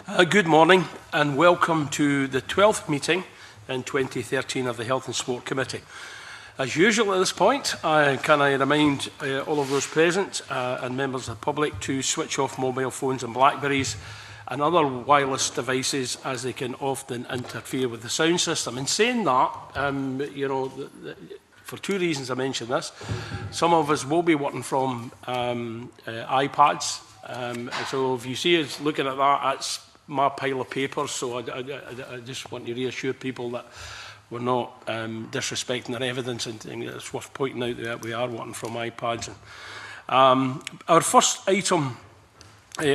Good morning and welcome to the 12th meeting in 2013 of the Health and Sport Committee. As usual at this point, can I remind all of those present and members of the public to switch off mobile phones and Blackberries and other wireless devices, as they can often interfere with the sound system. In saying that, for two reasons I mention this. Some of us will be working from iPads. So if you see us looking at that, that's my pile of papers. So I just want to reassure people that we're not disrespecting their evidence, and it's worth pointing out that we are working from iPads. Our first item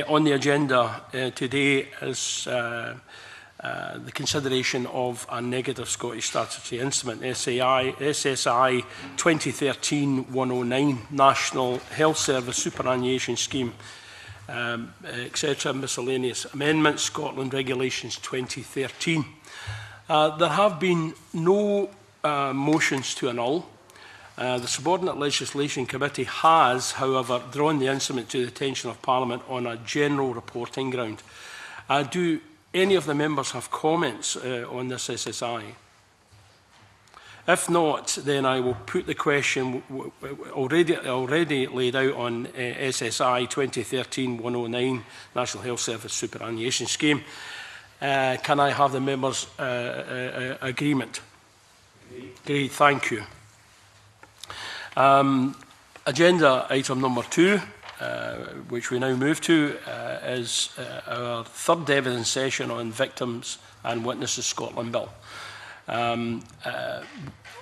on the agenda today is the consideration of a negative Scottish statutory instrument, SSI 2013-109, National Health Service Superannuation Scheme, etc. Miscellaneous amendments, Scotland Regulations 2013. There have been no motions to annul. The Subordinate Legislation Committee has, however, drawn the instrument to the attention of Parliament on a general reporting ground. Do any of the members have comments on this SSI? If not, then I will put the question already laid out on SSI 2013-109, National Health Service Superannuation Scheme. Can I have the members' agreement? Agreed, thank you. Agenda item number 2, which we now move to, is our third evidence session on Victims and Witnesses Scotland Bill.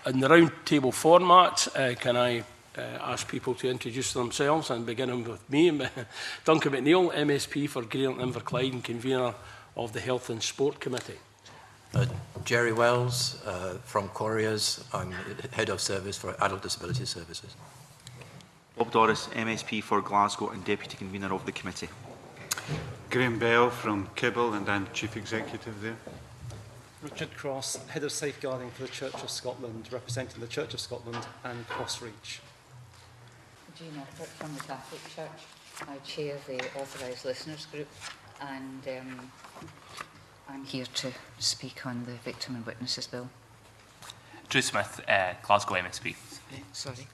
In the round table format, can I ask people to introduce themselves, and beginning with me, Duncan McNeill, MSP for Greater Inverclyde and convener of the Health and Sport Committee. Jerry Wells from Quarriers. I'm Head of Service for Adult Disability Services. Bob Doris, MSP for Glasgow and Deputy Convener of the Committee. Graham Bell from Kibble, and I'm Chief Executive there. Richard Cross, Head of Safeguarding for the Church of Scotland, representing the Church of Scotland and Crossreach. Jean Effort from the Catholic Church. I chair the Authorised Listeners Group, and I'm here to speak on the Victim and Witnesses Bill. Drew Smith, Glasgow MSP. Sorry.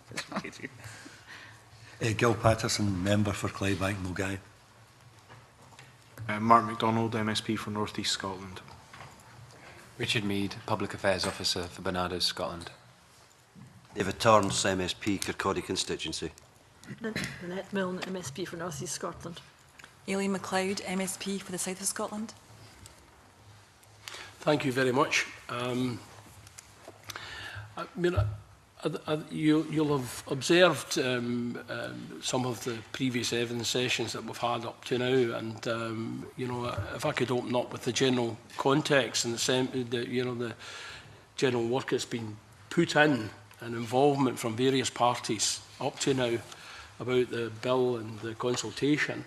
Gil Patterson, Member for Clydebank Milngavie. Mark MacDonald, MSP for North East Scotland. Richard Mead, Public Affairs Officer for Barnardos, Scotland. David Torrance, MSP, Kirkcaldy Constituency. Lynette Milne, MSP for North East Scotland. Aileen MacLeod, MSP for the South of Scotland. Thank you very much. You'll have observed some of the previous evidence sessions that we've had up to now, and if I could open up with the general context and the general work that's been put in and involvement from various parties up to now about the bill and the consultation.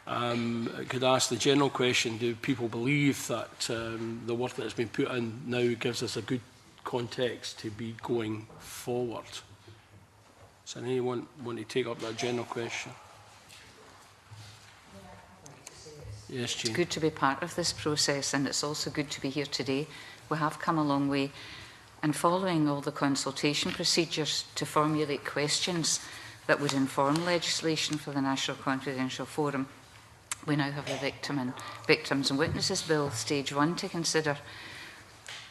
I could ask the general question: do people believe that the work that has been put in now gives us a good context to be going forward? Does anyone want to take up that general question? Yes, Jean. It's good to be part of this process, and it's also good to be here today. We have come a long way, and following all the consultation procedures to formulate questions that would inform legislation for the National Confidential Forum, we now have the Victims and Witnesses Bill, Stage 1, to consider.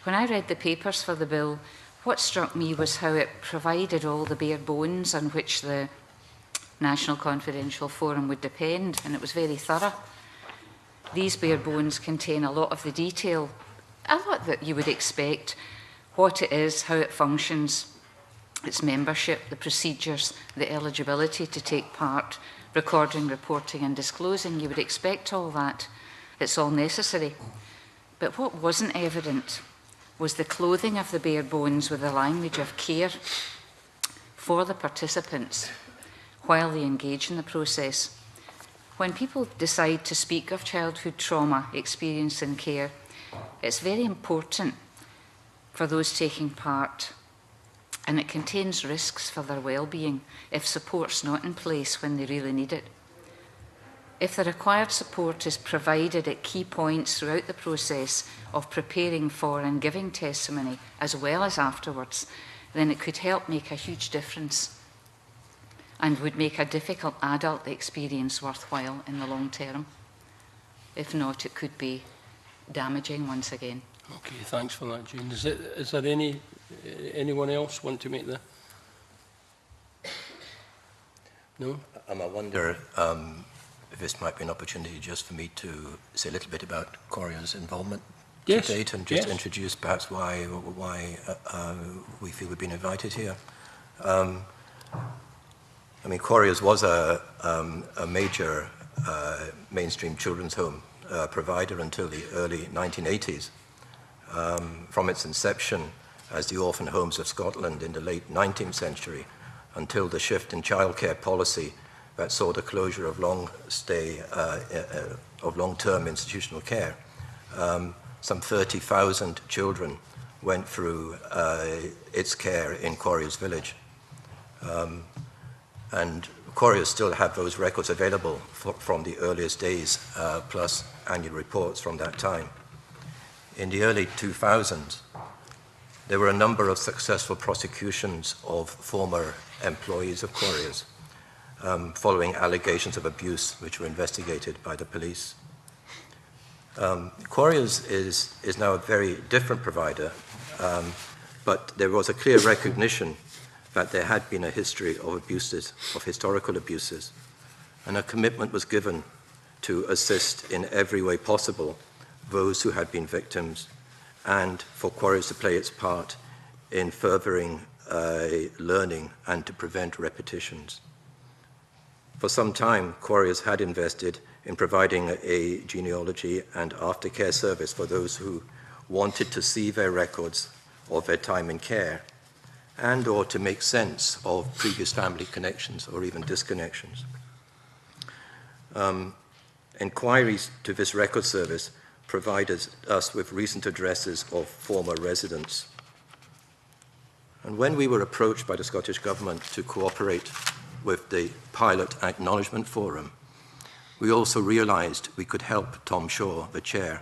When I read the papers for the bill, what struck me was how it provided all the bare bones on which the National Confidential Forum would depend, and it was very thorough. These bare bones contain a lot of the detail, a lot that you would expect: what it is, how it functions, its membership, the procedures, the eligibility to take part, recording, reporting and disclosing. You would expect all that. It's all necessary. But what wasn't evident was the clothing of the bare bones with the language of care for the participants while they engage in the process. When people decide to speak of childhood trauma experienced in care, it's very important for those taking part, and it contains risks for their well-being if support's not in place when they really need it. If the required support is provided at key points throughout the process of preparing for and giving testimony, as well as afterwards, then it could help make a huge difference and would make a difficult adult experience worthwhile in the long term. If not, it could be damaging once again. Okay, thanks for that, Jane. Is there anyone else want to make the... No? I wonder if this might be an opportunity just for me to say a little bit about Quarria's involvement to date, and just introduce perhaps why we feel we've been invited here. I mean, Quarria's was a major mainstream children's home provider until the early 1980s. From its inception as the Orphan Homes of Scotland in the late 19th century until the shift in childcare policy that saw the closure of long-term institutional care. Some 30,000 children went through its care in Quarria's village. And Quarria's still have those records available from the earliest days, plus annual reports from that time. In the early 2000s, there were a number of successful prosecutions of former employees of Quarria's, following allegations of abuse which were investigated by the police. Quarria's is now a very different provider, but there was a clear recognition that there had been a history of abuses, of historical abuses, and a commitment was given to assist in every way possible those who had been victims, and for Quarria's to play its part in furthering learning and to prevent repetitions. For some time, Quarria's had invested in providing a genealogy and aftercare service for those who wanted to see their records of their time in care, and or to make sense of previous family connections or even disconnections. Inquiries to this record service provided us with recent addresses of former residents. And when we were approached by the Scottish Government to cooperate with the Pilot Acknowledgement Forum, we also realised we could help Tom Shaw, the chair,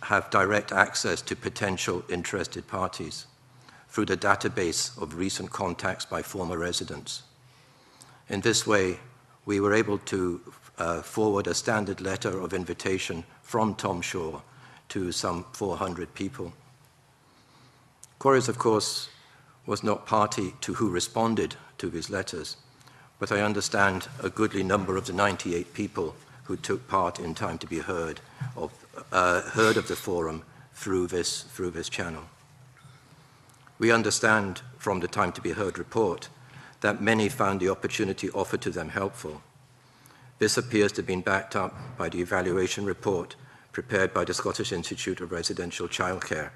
have direct access to potential interested parties through the database of recent contacts by former residents. In this way, we were able to forward a standard letter of invitation from Tom Shaw to some 400 people. Quarria's, of course, was not party to who responded to these letters, but I understand a goodly number of the 98 people who took part in Time to be Heard of the forum through this channel. We understand from the Time to be Heard report that many found the opportunity offered to them helpful. This appears to have been backed up by the evaluation report prepared by the Scottish Institute of Residential Childcare.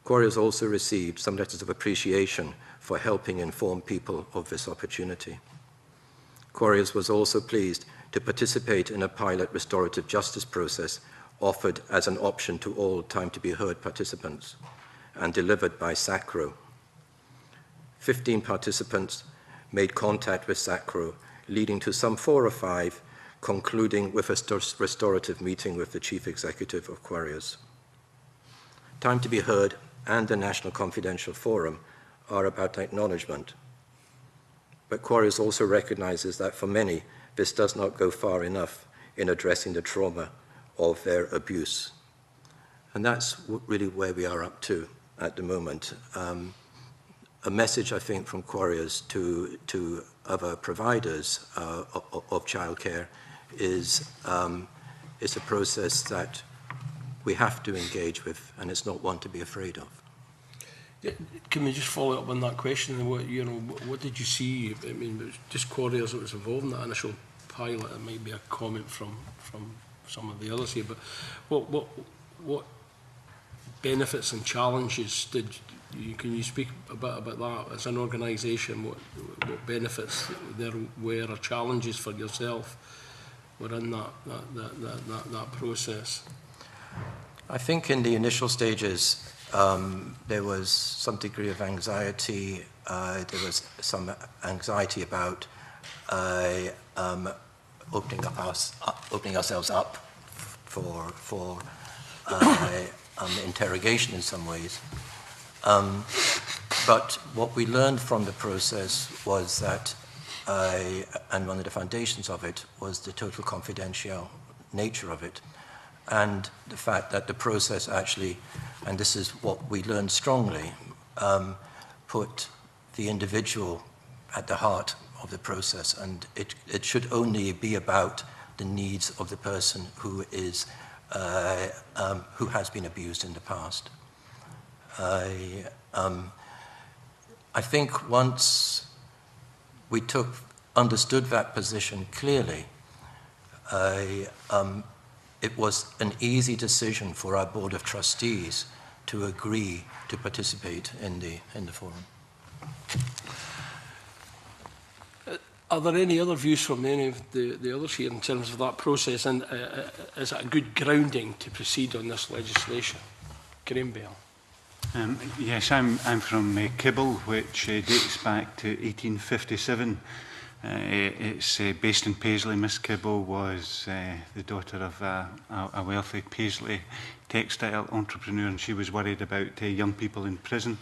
Quarria's also received some letters of appreciation for helping inform people of this opportunity. Quarria's was also pleased to participate in a pilot restorative justice process offered as an option to all Time to be Heard participants and delivered by SACRO. 15 participants made contact with SACRO, leading to some 4 or 5 concluding with a restorative meeting with the Chief Executive of Quarria's. Time to be Heard and the National Confidential Forum are about acknowledgement. But Quarria's also recognizes that for many, this does not go far enough in addressing the trauma of their abuse. And that's really where we are up to at the moment. A message, I think, from Quarria's to other providers of childcare is it's a process that we have to engage with, and it's not one to be afraid of. Can we just follow up on that question? What did you see? I mean, it was just Quarria's that was involved in that initial pilot. It might be a comment from some of the others here, but what benefits and challenges can you speak a bit about that as an organisation? What benefits there were or challenges for yourself within that process? I think in the initial stages, there was some degree of anxiety. There was some anxiety about opening ourselves up for interrogation in some ways. But what we learned from the process was that, and one of the foundations of it, was the total confidential nature of it, and the fact that the process actually, and this is what we learned strongly, put the individual at the heart of the process, and it should only be about the needs of the person who is who has been abused in the past. I think once we understood that position clearly, it was an easy decision for our Board of Trustees to agree to participate in the forum. Are there any other views from any of the others here in terms of that process, and is it a good grounding to proceed on this legislation? Graham Bell. Yes, I'm from Kibble, which dates back to 1857. It's based in Paisley. Miss Kibble was the daughter of a wealthy Paisley textile entrepreneur, and she was worried about young people in prison,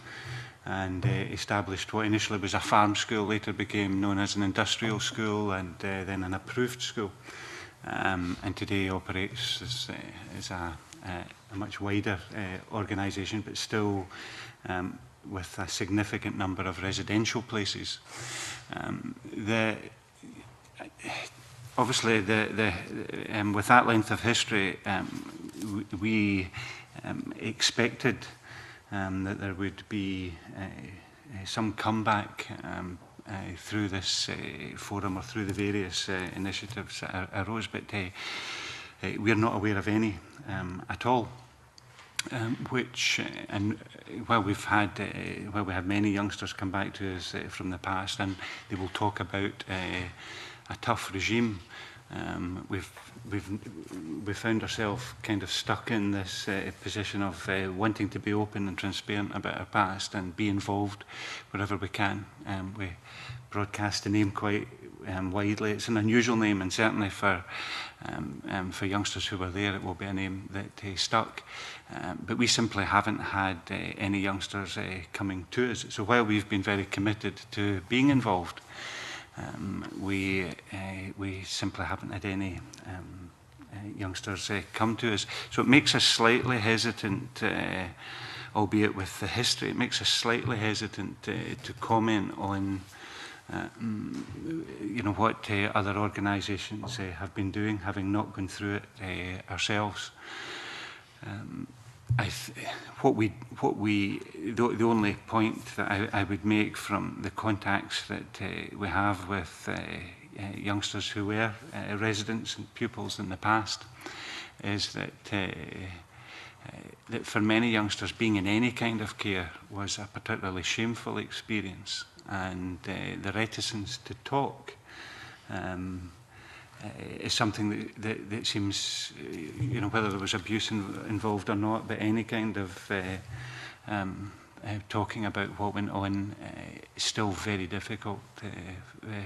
and established what initially was a farm school, later became known as an industrial school, and then an approved school, and today operates as a much wider organisation, but still with a significant number of residential places. Obviously, with that length of history, we expected that there would be some comeback through this forum or through the various initiatives that arose, but we're not aware of any at all. And while we have many youngsters come back to us from the past, and they will talk about a tough regime, we've found ourselves kind of stuck in this position of wanting to be open and transparent about our past and be involved wherever we can. We broadcast the name quite widely. It's an unusual name, and certainly for youngsters who were there, it will be a name that stuck. But we simply haven't had any youngsters coming to us. So while we've been very committed to being involved, we simply haven't had any youngsters come to us. So it makes us slightly hesitant, albeit with the history, it makes us slightly hesitant to comment on what other organisations have been doing, having not gone through it ourselves. The only point that I would make from the contacts that we have with youngsters who were residents and pupils in the past is that that for many youngsters, being in any kind of care was a particularly shameful experience, and the reticence to talk is something that seems, whether there was abuse involved or not, but any kind of talking about what went on is still very difficult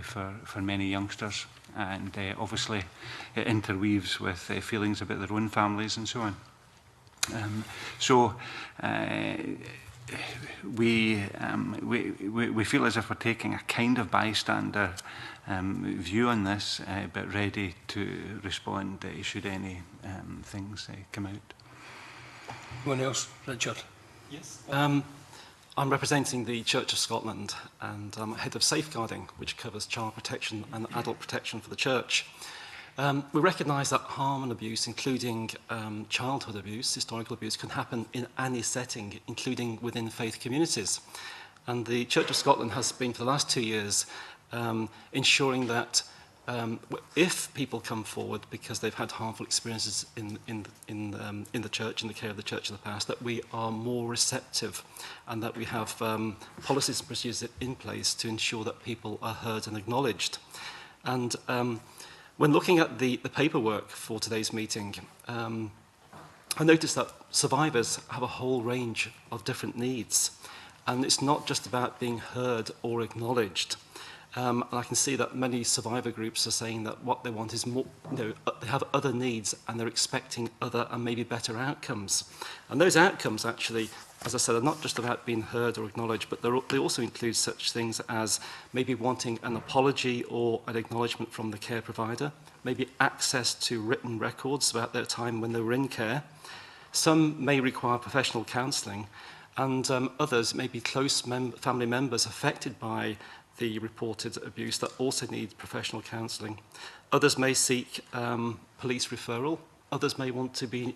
for many youngsters, and obviously it interweaves with feelings about their own families and so on. We feel as if we're taking a kind of bystander view on this, but ready to respond should any things come out. Anyone else? Richard? Yes. I'm representing the Church of Scotland, and I'm head of safeguarding, which covers child protection and adult protection for the Church. We recognise that harm and abuse, including childhood abuse, historical abuse, can happen in any setting, including within faith communities. And the Church of Scotland has been, for the last 2 years, ensuring that if people come forward because they've had harmful experiences in the Church, in the care of the Church in the past, that we are more receptive, and that we have policies and procedures in place to ensure that people are heard and acknowledged. And when looking at the paperwork for today's meeting, I noticed that survivors have a whole range of different needs, and it's not just about being heard or acknowledged. And I can see that many survivor groups are saying that what they want is more, they have other needs and they're expecting other and maybe better outcomes. And those outcomes actually, as I said, are not just about being heard or acknowledged, but they also include such things as maybe wanting an apology or an acknowledgement from the care provider, maybe access to written records about their time when they were in care. Some may require professional counselling, and others may be close family members affected by the reported abuse that also need professional counselling. Others may seek police referral. Others may want to be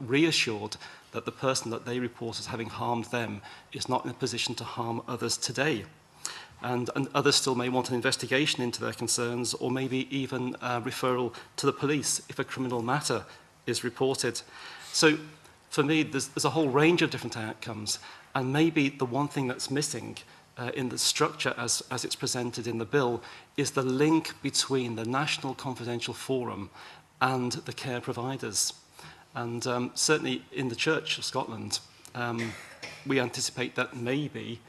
reassured that the person that they report as having harmed them is not in a position to harm others today. And others still may want an investigation into their concerns, or maybe even referral to the police if a criminal matter is reported. So for me, there's a whole range of different outcomes, and maybe the one thing that's missing in the structure as it's presented in the bill is the link between the National Confidential Forum and the care providers. And certainly in the Church of Scotland, we anticipate that maybe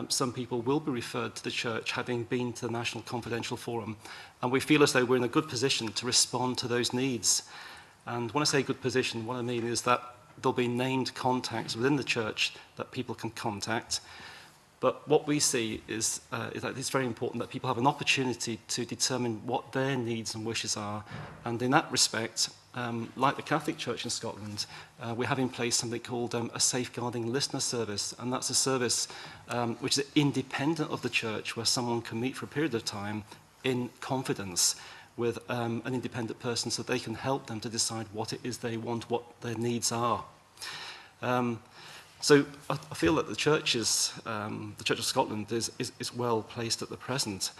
some people will be referred to the Church having been to the National Confidential Forum. And we feel as though we're in a good position to respond to those needs. And when I say good position, what I mean is that there'll be named contacts within the Church that people can contact. But what we see is that it's very important that people have an opportunity to determine what their needs and wishes are. And in that respect, like the Catholic Church in Scotland, we have in place something called a safeguarding listener service. And that's a service which is independent of the Church, where someone can meet for a period of time in confidence with an independent person so they can help them to decide what it is they want, what their needs are. So I feel that the Church of Scotland is well placed at the present.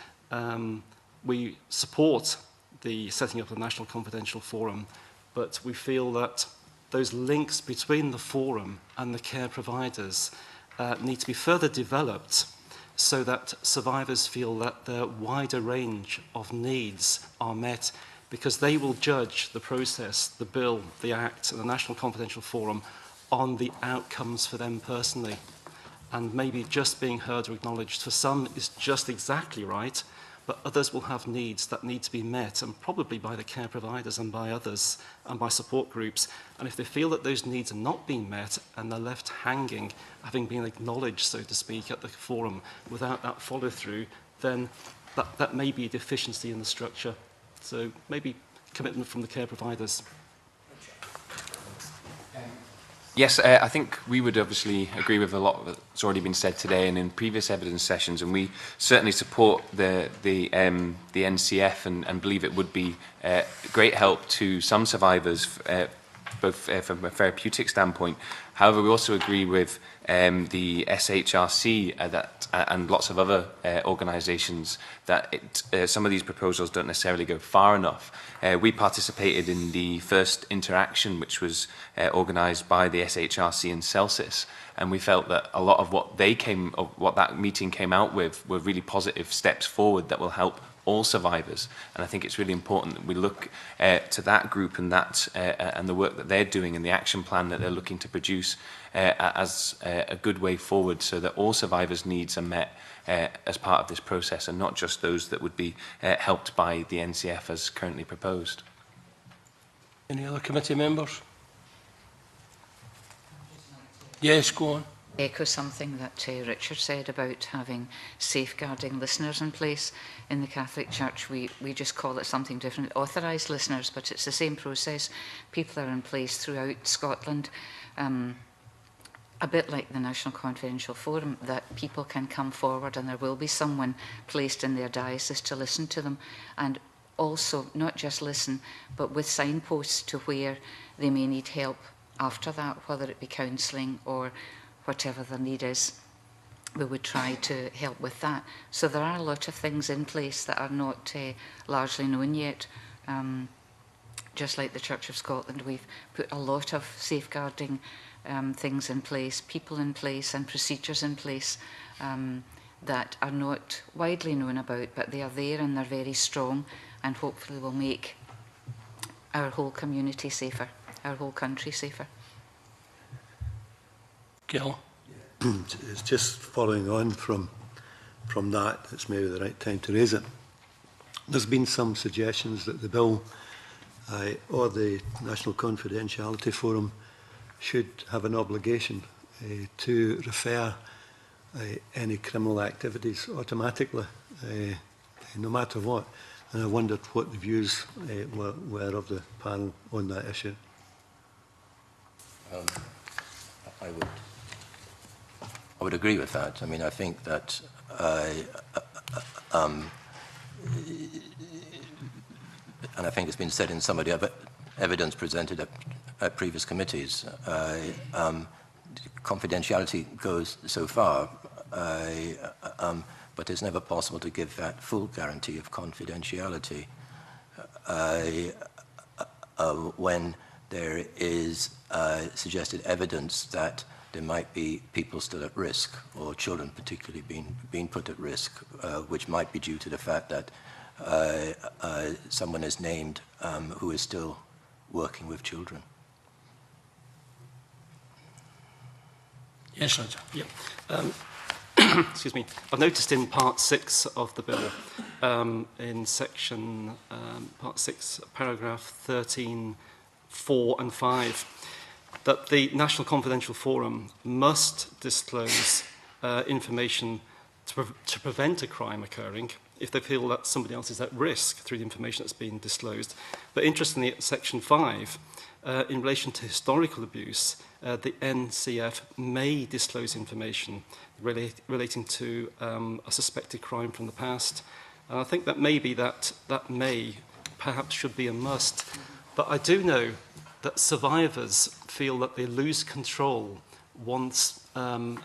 We support the setting up of the National Confidential Forum, but we feel that those links between the forum and the care providers need to be further developed so that survivors feel that their wider range of needs are met, because they will judge the process, the bill, the act, and the National Confidential Forum on the outcomes for them personally. And maybe just being heard or acknowledged for some is just exactly right, but others will have needs that need to be met, and probably by the care providers and by others and by support groups. And if they feel that those needs are not being met and they're left hanging, having been acknowledged, so to speak, at the forum without that follow through, then that may be a deficiency in the structure. So maybe commitment from the care providers. Yes, I think we would obviously agree with a lot that's already been said today and in previous evidence sessions, and we certainly support the NCF and believe it would be great help to some survivors, both from a therapeutic standpoint. However, we also agree with the SHRC and lots of other organisations that some of these proposals don't necessarily go far enough. We participated in the first interaction, which was organised by the SHRC and Celsius, and we felt that a lot of what that meeting came out with were really positive steps forward that will help all survivors. And I think it's really important that we look to that group and and the work that they're doing and the action plan that they're looking to produce as a good way forward, so that all survivors' needs are met as part of this process, and not just those that would be helped by the NCF as currently proposed. Any other committee members? Yes, go on. Echo something that Richard said about having safeguarding listeners in place. In the Catholic Church, we just call it something different, authorised listeners, but it's the same process. People are in place throughout Scotland, a bit like the National Confidential Forum, that people can come forward and there will be someone placed in their diocese to listen to them, and also not just listen, but with signposts to where they may need help after that, whether it be counselling or whatever the need is. We would try to help with that. So there are a lot of things in place that are not largely known yet. Just like the Church of Scotland, we've put a lot of safeguarding things in place, people in place and procedures in place that are not widely known about, but they are there and they're very strong, and hopefully will make our whole community safer, our whole country safer. Gil? It's just following on from from that, it's maybe the right time to raise it. There's been some suggestions that the bill or the National Confidentiality Forum should have an obligation to refer any criminal activities automatically, no matter what. And I wondered what the views were of the panel on that issue. I would agree with that. I mean, I think that and I think it's been said in some of the other evidence presented at previous committees, confidentiality goes so far, but it's never possible to give that full guarantee of confidentiality when there is suggested evidence that there might be people still at risk, or children particularly being put at risk, which might be due to the fact that someone is named who is still working with children. Yes, Roger. Yeah. Excuse me. I've noticed in Part 6 of the bill, in section Part 6, paragraph 13, 4 and 5, that the National Confidential Forum must disclose information to prevent a crime occurring if they feel that somebody else is at risk through the information that's been disclosed. But interestingly, at section 5, in relation to historical abuse, the NCF may disclose information relating to a suspected crime from the past. And I think that maybe that may perhaps should be a must. But I do know that survivors feel that they lose control once a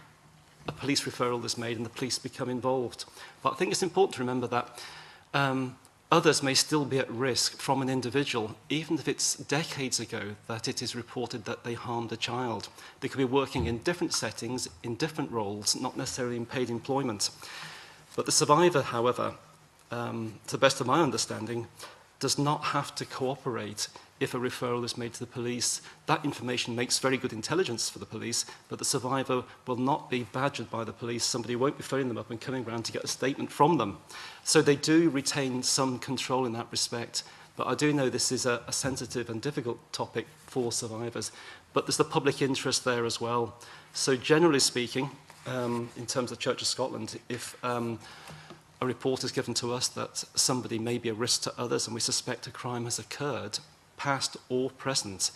police referral is made and the police become involved. But I think it's important to remember that others may still be at risk from an individual, even if it's decades ago that it is reported that they harmed a child. They could be working in different settings, in different roles, not necessarily in paid employment. But the survivor, however, to the best of my understanding, does not have to cooperate if a referral is made to the police. That information makes very good intelligence for the police, but the survivor will not be badgered by the police. Somebody won't be phoning them up and coming round to get a statement from them. So they do retain some control in that respect. But I do know this is a sensitive and difficult topic for survivors. But there's the public interest there as well. So generally speaking, in terms of Church of Scotland, if a report is given to us that somebody may be a risk to others and we suspect a crime has occurred, past or present,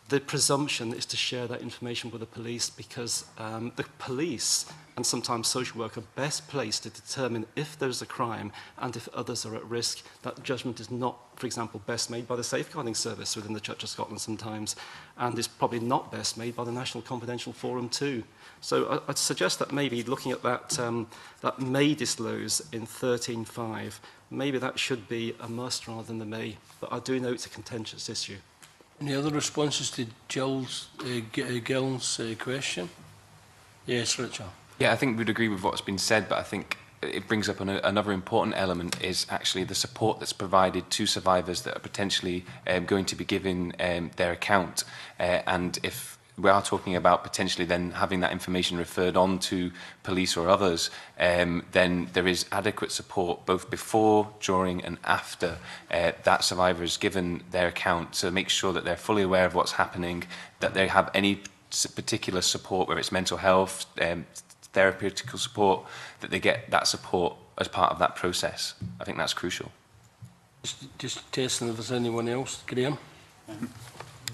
the presumption is to share that information with the police, because the police and sometimes social work are best placed to determine if there's a crime and if others are at risk. That judgment is not, for example, best made by the Safeguarding Service within the Church of Scotland sometimes, and is probably not best made by the National Confidential Forum too. So I'd suggest that maybe looking at that, that may disclose in 13.5, maybe that should be a must rather than the may. But I do know it's a contentious issue. Any other responses to Gill's question? Yes, Richard. Yeah, I think we'd agree with what's been said, but I think it brings up another important element is actually the support that's provided to survivors that are potentially going to be given their account. And if we are talking about potentially then having that information referred on to police or others, then there is adequate support both before, during and after that survivor is given their account to make sure that they're fully aware of what's happening, that they have any particular support, whether it's mental health, therapeutical support, that they get that support as part of that process. I think that's crucial. Just testing if there's anyone else. Graham?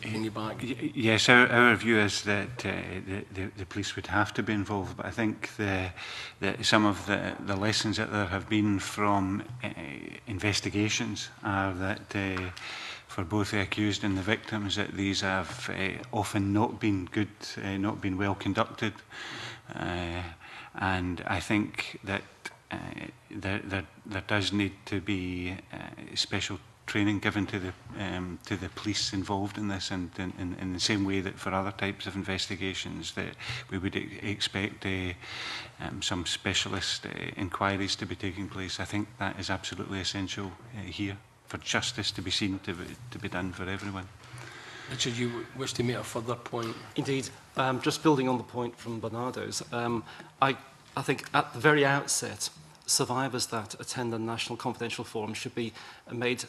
In your back. Yes, our view is that the police would have to be involved, but I think some of the lessons that there have been from investigations are that for both the accused and the victims, that these have often not been good, not been well conducted. And I think that there does need to be special training given to the police involved in this, and in the same way that for other types of investigations that we would expect some specialist inquiries to be taking place. I think that is absolutely essential here for justice to be seen to be done for everyone. Richard, you wish to make a further point? Indeed. Just building on the point from Bernardo's, I I think at the very outset, survivors that attend the National Confidential Forum should be made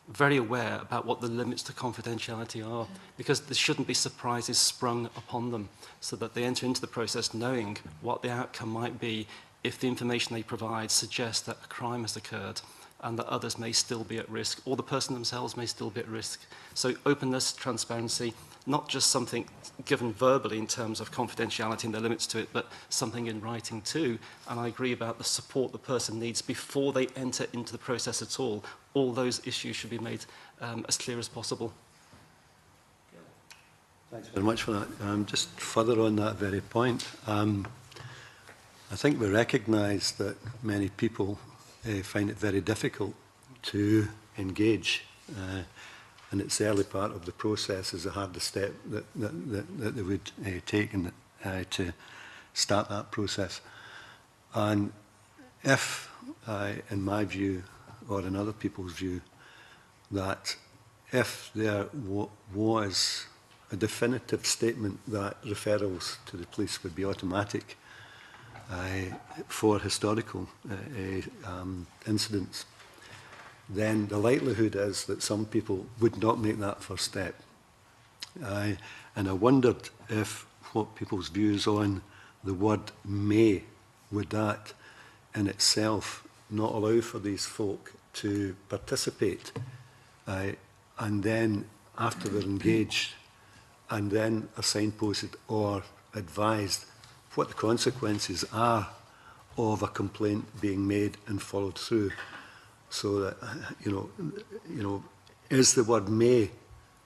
very aware about what the limits to confidentiality are, because there shouldn't be surprises sprung upon them, so that they enter into the process knowing what the outcome might be if the information they provide suggests that a crime has occurred and that others may still be at risk, or the person themselves may still be at risk. So openness, transparency, not just something given verbally in terms of confidentiality and the limits to it, but something in writing too. And I agree about the support the person needs before they enter into the process at all. All those issues should be made as clear as possible. Thanks very much for that. Just further on that very point, I think we recognise that many people find it very difficult to engage, and it's the early part of the process is the hardest step that they would take to start that process. And if, in my view, or in other people's view, that if there was a definitive statement that referrals to the police would be automatic for historical incidents, then the likelihood is that some people would not make that first step. And I wondered if what people's views on the word may, would that in itself not allow for these folk to participate and then after they're engaged and then are signposted or advised what the consequences are of a complaint being made and followed through, so that you know, is the word "may"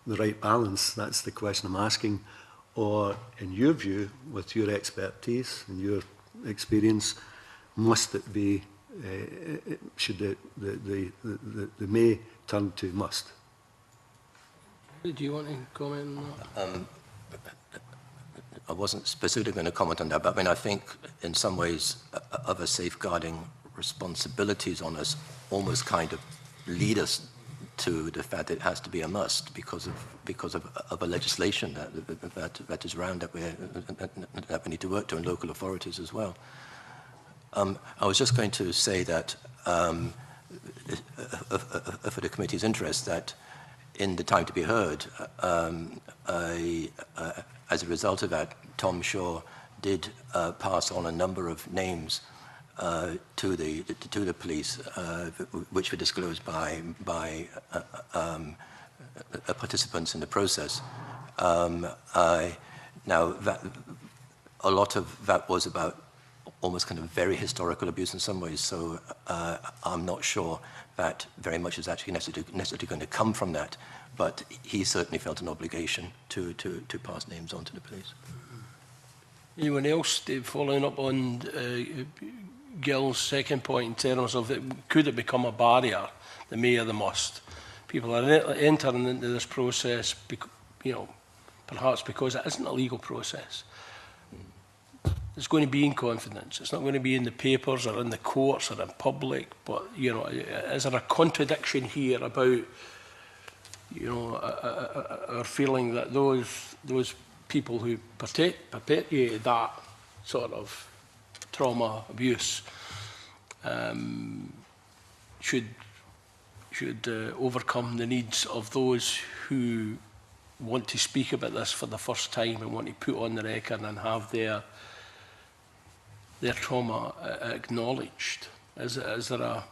the right balance? That's the question I'm asking. Or, in your view, with your expertise and your experience, must it be? Should the "may" turn to "must"? Do you want to comment on that? I wasn't specifically going to comment on that, but I mean, I think in some ways other safeguarding responsibilities on us almost kind of lead us to the fact that it has to be a must because of a legislation that is around that we need to work to, and local authorities as well. I was just going to say that for the committee's interest, that in the time to be heard, as a result of that, Tom Shaw did pass on a number of names to the police, which were disclosed by participants in the process. Now, a lot of that was about almost kind of very historical abuse in some ways, so I'm not sure that very much is actually necessarily going to come from that, but he certainly felt an obligation to pass names on to the police. Anyone else, Dave, following up on Gil's second point in terms of could it become a barrier, the may or the must? People are entering into this process, perhaps because it isn't a legal process. It's going to be in confidence. It's not going to be in the papers or in the courts or in public. But is there a contradiction here about our feeling that those people who perpetuate that sort of trauma abuse should overcome the needs of those who want to speak about this for the first time and want to put on the record and have their trauma acknowledged? Is there a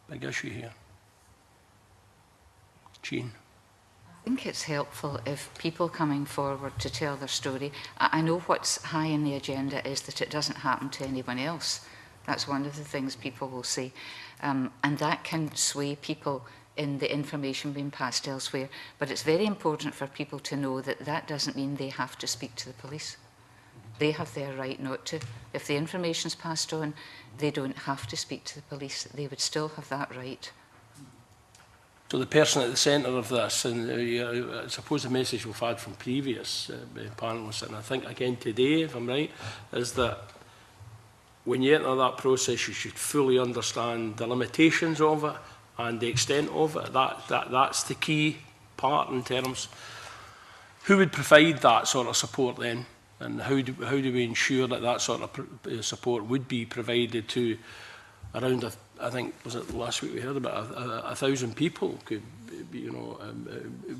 big issue here? Jean? I think it's helpful if people coming forward to tell their story. I know what's high in the agenda is that it doesn't happen to anyone else. That's one of the things people will say. And that can sway people in the information being passed elsewhere. But it's very important for people to know that that doesn't mean they have to speak to the police. They have their right not to. If the information's passed on, they don't have to speak to the police. They would still have that right. So the person at the centre of this, and I suppose the message we've had from previous panellists, and I think again today, if I'm right, is that when you enter that process, you should fully understand the limitations of it and the extent of it. That's the key part in terms. Who would provide that sort of support then? And how do we ensure that that sort of support would be provided to around, I think, was it last week we heard about 1,000 people could, you know,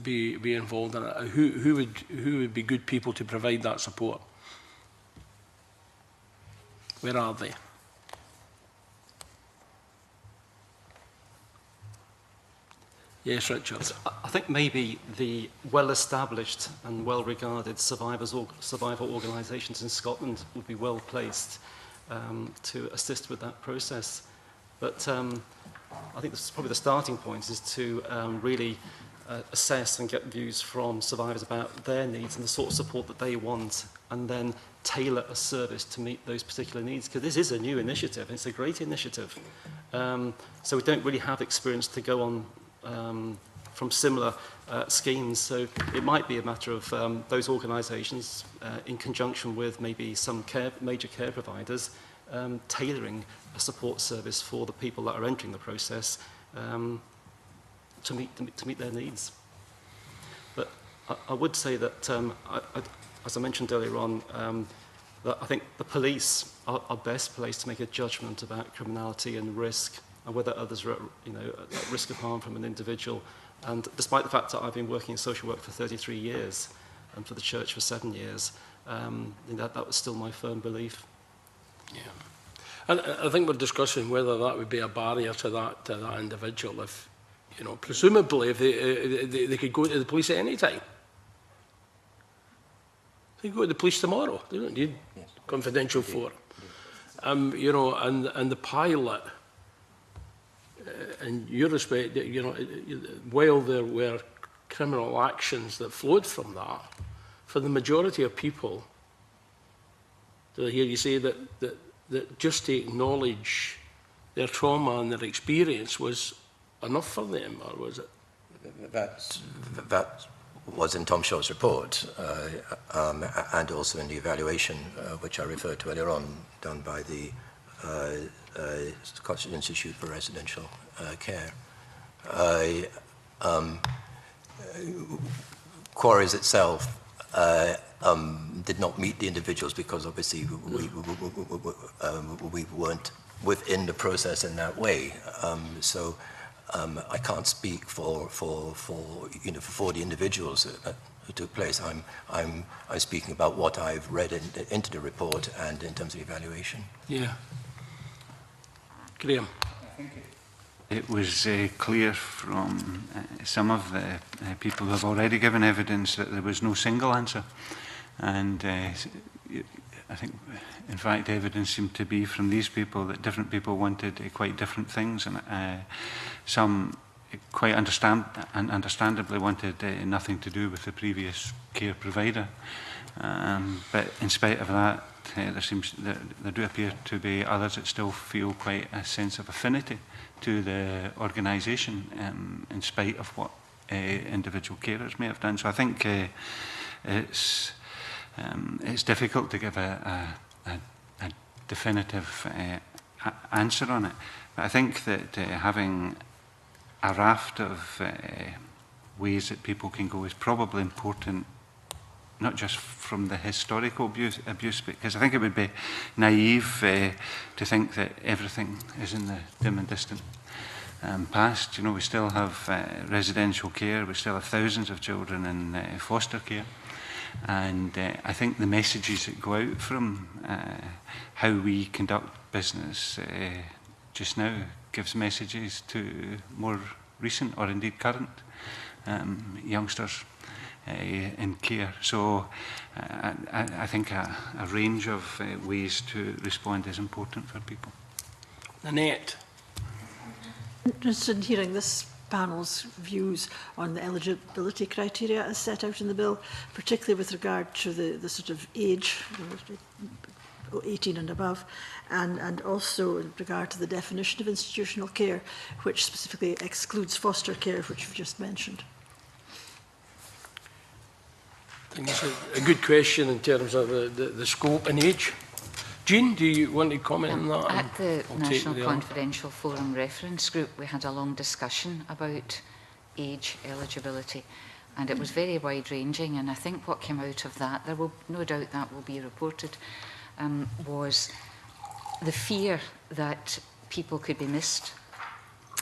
be involved in it. Who would be good people to provide that support? Where are they? Yes, Richard. I think maybe the well-established and well-regarded survivor organisations in Scotland would be well placed to assist with that process. But I think this is probably the starting point, is to really assess and get views from survivors about their needs and the sort of support that they want, and then tailor a service to meet those particular needs. Because this is a new initiative, and it's a great initiative. So we don't really have experience to go on from similar schemes. So it might be a matter of those organisations, in conjunction with maybe some major care providers, tailoring a support service for the people that are entering the process to meet their needs. But I would say that, as I mentioned earlier on, that I think the police are best placed to make a judgment about criminality and risk, and whether others are at risk of harm from an individual. And despite the fact that I've been working in social work for 33 years and for the church for 7 years, that was still my firm belief. Yeah. And I think we're discussing whether that would be a barrier to that individual. If, you know, presumably if they could go to the police at any time. They go to the police tomorrow. They don't need confidential forum. You know, and the pilot, in your respect, you know, while there were criminal actions that flowed from that, for the majority of people, to hear you say that just to acknowledge their trauma and their experience was enough for them, or was it? That was in Tom Shaw's report, and also in the evaluation, which I referred to earlier on, done by the Scottish Institute for Residential Care. Quarries itself did not meet the individuals because obviously we weren't within the process in that way. So I can't speak for the individuals who took place. I'm speaking about what I've read into the report and in terms of evaluation. Yeah. Graham. It was clear from some of the people who have already given evidence that there was no single answer. And I think, in fact, evidence seemed to be from these people that different people wanted quite different things. And some quite understandably wanted nothing to do with the previous care provider. But in spite of that, there do appear to be others that still feel quite a sense of affinity to the organisation, in spite of what individual carers may have done. So I think it's difficult to give a definitive answer on it. But I think that having a raft of ways that people can go is probably important, not just from the historical abuse, because I think it would be naive to think that everything is in the dim and distant past. You know, we still have residential care, we still have thousands of children in foster care, and I think the messages that go out from how we conduct business just now gives messages to more recent or indeed current youngsters in care. So I think a range of ways to respond is important for people. Annette. Interested in hearing this panel's views on the eligibility criteria as set out in the bill, particularly with regard to the sort of age, 18 and above, and also in regard to the definition of institutional care, which specifically excludes foster care, which you've just mentioned. I think it's a good question in terms of the scope and age. Jean, do you want to comment on that? At the National Confidential Forum Reference Group, we had a long discussion about age eligibility, and it was very wide-ranging, and I think what came out of that, there will no doubt that will be reported, was the fear that people could be missed.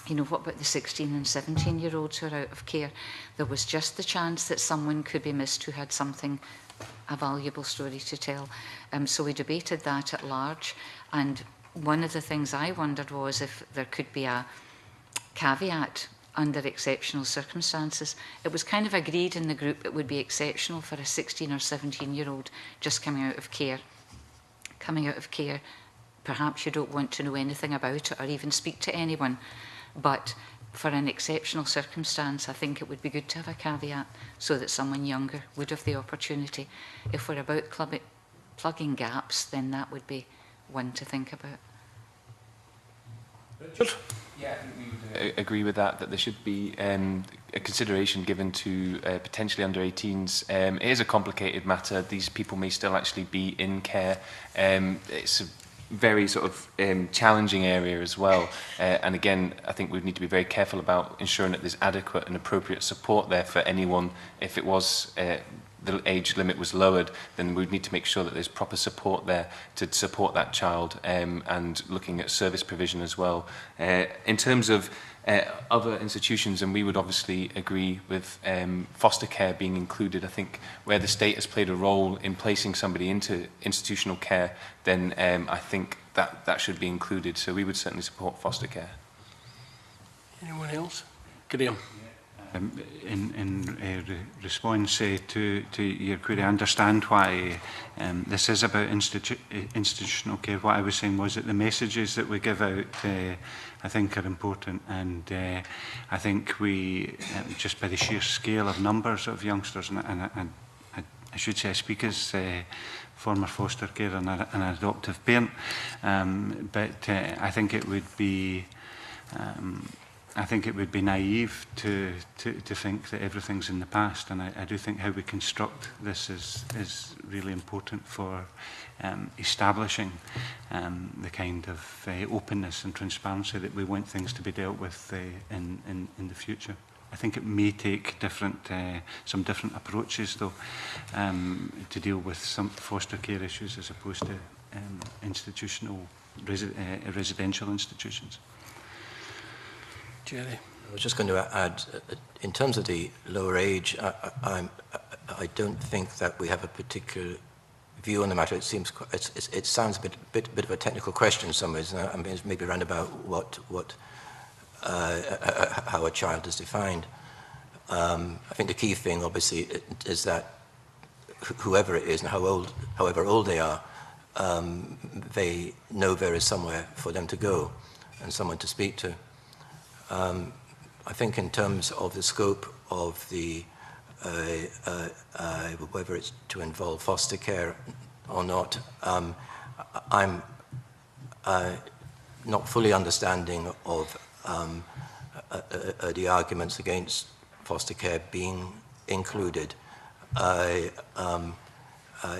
You know, what about the 16 and 17-year-olds who are out of care? There was just the chance that someone could be missed who had something, a valuable story to tell. So we debated that at large, and one of the things I wondered was if there could be a caveat under exceptional circumstances. It was kind of agreed in the group it would be exceptional for a 16 or 17-year-old just coming out of care. Coming out of care, perhaps you don't want to know anything about it or even speak to anyone, but for an exceptional circumstance, I think it would be good to have a caveat so that someone younger would have the opportunity. If we're about plugging gaps, then that would be one to think about. Richard? Yeah, I think we would agree with that there should be a consideration given to potentially under 18s. It is a complicated matter. These people may still actually be in care. It's a very sort of challenging area as well. And again, I think we need to be very careful about ensuring that there's adequate and appropriate support there for anyone. If it was the age limit was lowered, then we'd need to make sure that there's proper support there to support that child, and looking at service provision as well. In terms of other institutions, and we would obviously agree with foster care being included. I think where the state has played a role in placing somebody into institutional care, then I think that should be included. So we would certainly support foster care. Anyone else? Graham. In response to your query, I understand why this is about institutional care. What I was saying was that the messages that we give out, I think, are important, and I think we, just by the sheer scale of numbers of youngsters, and I should say I speak as former foster care and an adoptive parent, but I think it would be naive to think that everything's in the past, and I do think how we construct this is really important for establishing the kind of openness and transparency that we want things to be dealt with in the future. I think it may take some different approaches, though, to deal with some foster care issues as opposed to residential institutions. Jerry. I was just going to add, in terms of the lower age, I don't think that we have a particular view on the matter. It seems it sounds a bit of a technical question in some ways. I mean, it's maybe around about how a child is defined. I think the key thing, obviously, is that whoever it is and however old they are, they know there is somewhere for them to go and someone to speak to. I think in terms of the scope of the, whether it's to involve foster care or not, I'm not fully understanding of the arguments against foster care being included.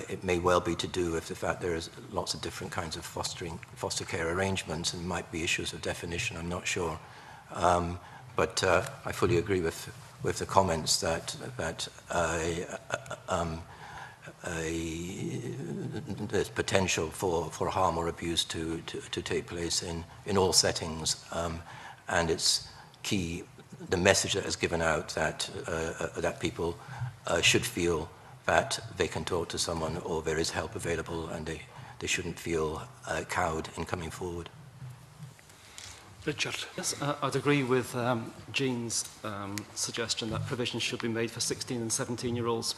It may well be to do with the fact there is lots of different kinds of foster care arrangements, and might be issues of definition, I'm not sure. But I fully agree with the comments that there's potential for harm or abuse to take place in all settings, and it's key, the message that is given out, that people should feel that they can talk to someone or there is help available, and they shouldn't feel cowed in coming forward. Richard. Yes, I'd agree with Jean's suggestion that provisions should be made for 16 and 17-year-olds,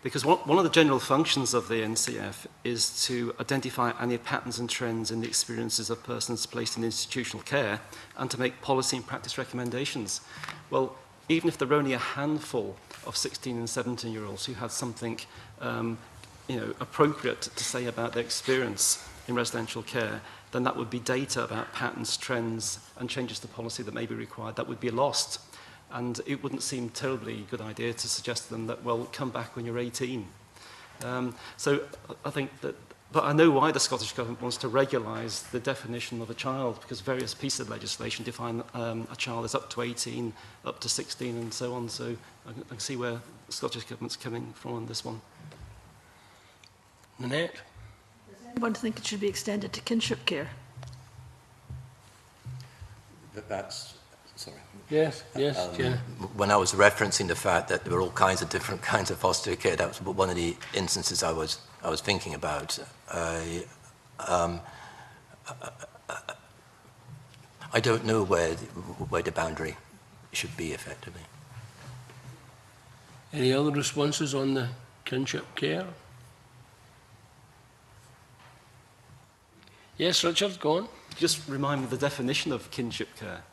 because one of the general functions of the NCF is to identify any patterns and trends in the experiences of persons placed in institutional care and to make policy and practice recommendations. Well, even if there are only a handful of 16 and 17-year-olds who had something appropriate to say about their experience in residential care, then that would be data about patterns, trends, and changes to policy that may be required that would be lost. And it wouldn't seem terribly good idea to suggest to them that, well, come back when you're 18. So I think that But I know why the Scottish Government wants to regularise the definition of a child, because various pieces of legislation define a child as up to 18, up to 16 and so on. So I can see where the Scottish Government's coming from on this one. Nanette? Does anyone think it should be extended to kinship care? That's, sorry. Yes, Jenna. When I was referencing the fact that there were all kinds of different kinds of foster care, that was one of the instances I was thinking about. I don't know where the boundary should be effectively. Any other responses on the kinship care? Yes, Richard, go on. Just remind me the definition of kinship care.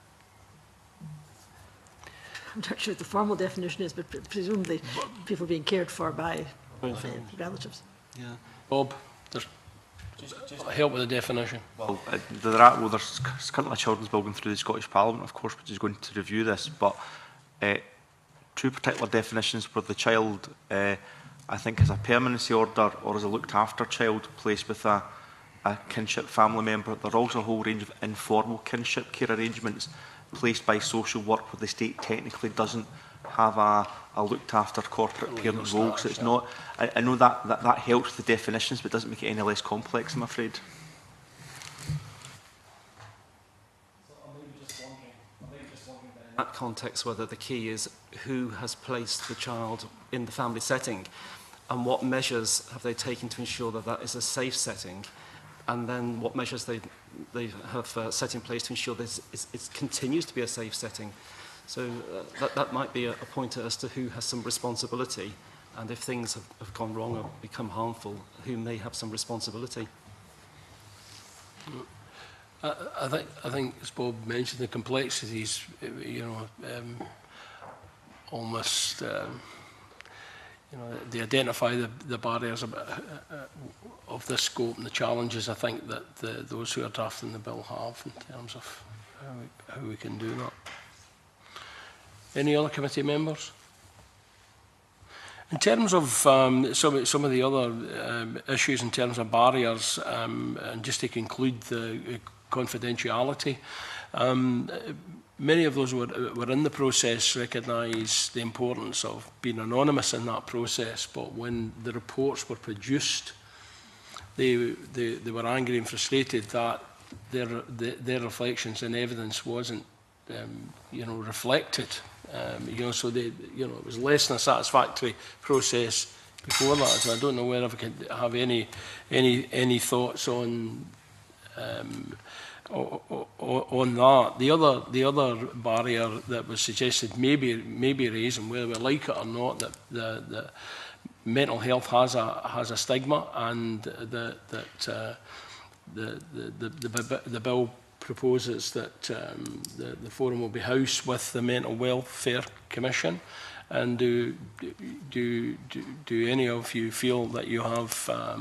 I'm not sure what the formal definition is, but presumably people being cared for by relatives. Yeah. Bob, there's help with the definition. Well, there's currently a children's bill going through the Scottish Parliament, of course, which is going to review this, but two particular definitions where the child, I think, is a permanency order or is a looked-after child placed with a kinship family member. There are also a whole range of informal kinship care arrangements placed by social work where the state technically doesn't have a looked-after corporate parent role. So it's not. I know that helps the definitions, but doesn't make it any less complex, I'm afraid. In that context, whether the key is who has placed the child in the family setting and what measures have they taken to ensure that that is a safe setting, and then what measures they have set in place to ensure that it continues to be a safe setting. So that might be a pointer as to who has some responsibility, and if things have gone wrong or become harmful, who may have some responsibility. I think, as Bob mentioned, the complexities, almost, they identify the barriers of this scope and the challenges I think that those who are drafting the bill have in terms of how we can do that. Any other committee members? In terms of some of the other issues in terms of barriers, and just to conclude the confidentiality, many of those who were in the process recognise the importance of being anonymous in that process, but when the reports were produced, they were angry and frustrated that their reflections and evidence wasn't reflected. So it was less than a satisfactory process before that. So I don't know whether I could have any thoughts on that. The other barrier that was suggested maybe raising, whether we like it or not, that the mental health has a stigma, and that the bill proposes that the forum will be housed with the Mental Welfare Commission. And do any of you feel that you have a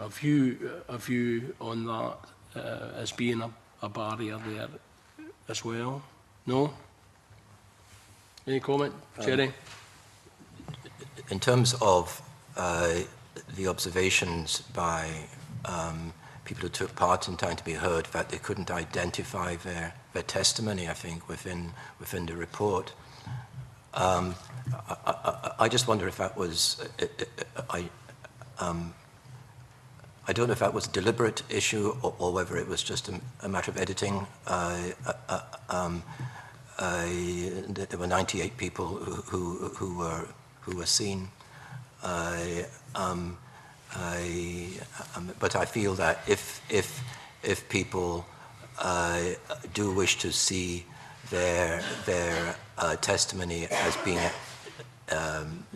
view on that as being a barrier there as well? No? Any comment, Jerry? In terms of the observations by people who took part in Time to be Heard, in fact, they couldn't identify their testimony, I think, within the report. I just wonder if that was... I don't know if that was a deliberate issue or whether it was just a matter of editing. There were 98 people who were seen. But I feel that if people do wish to see their testimony as being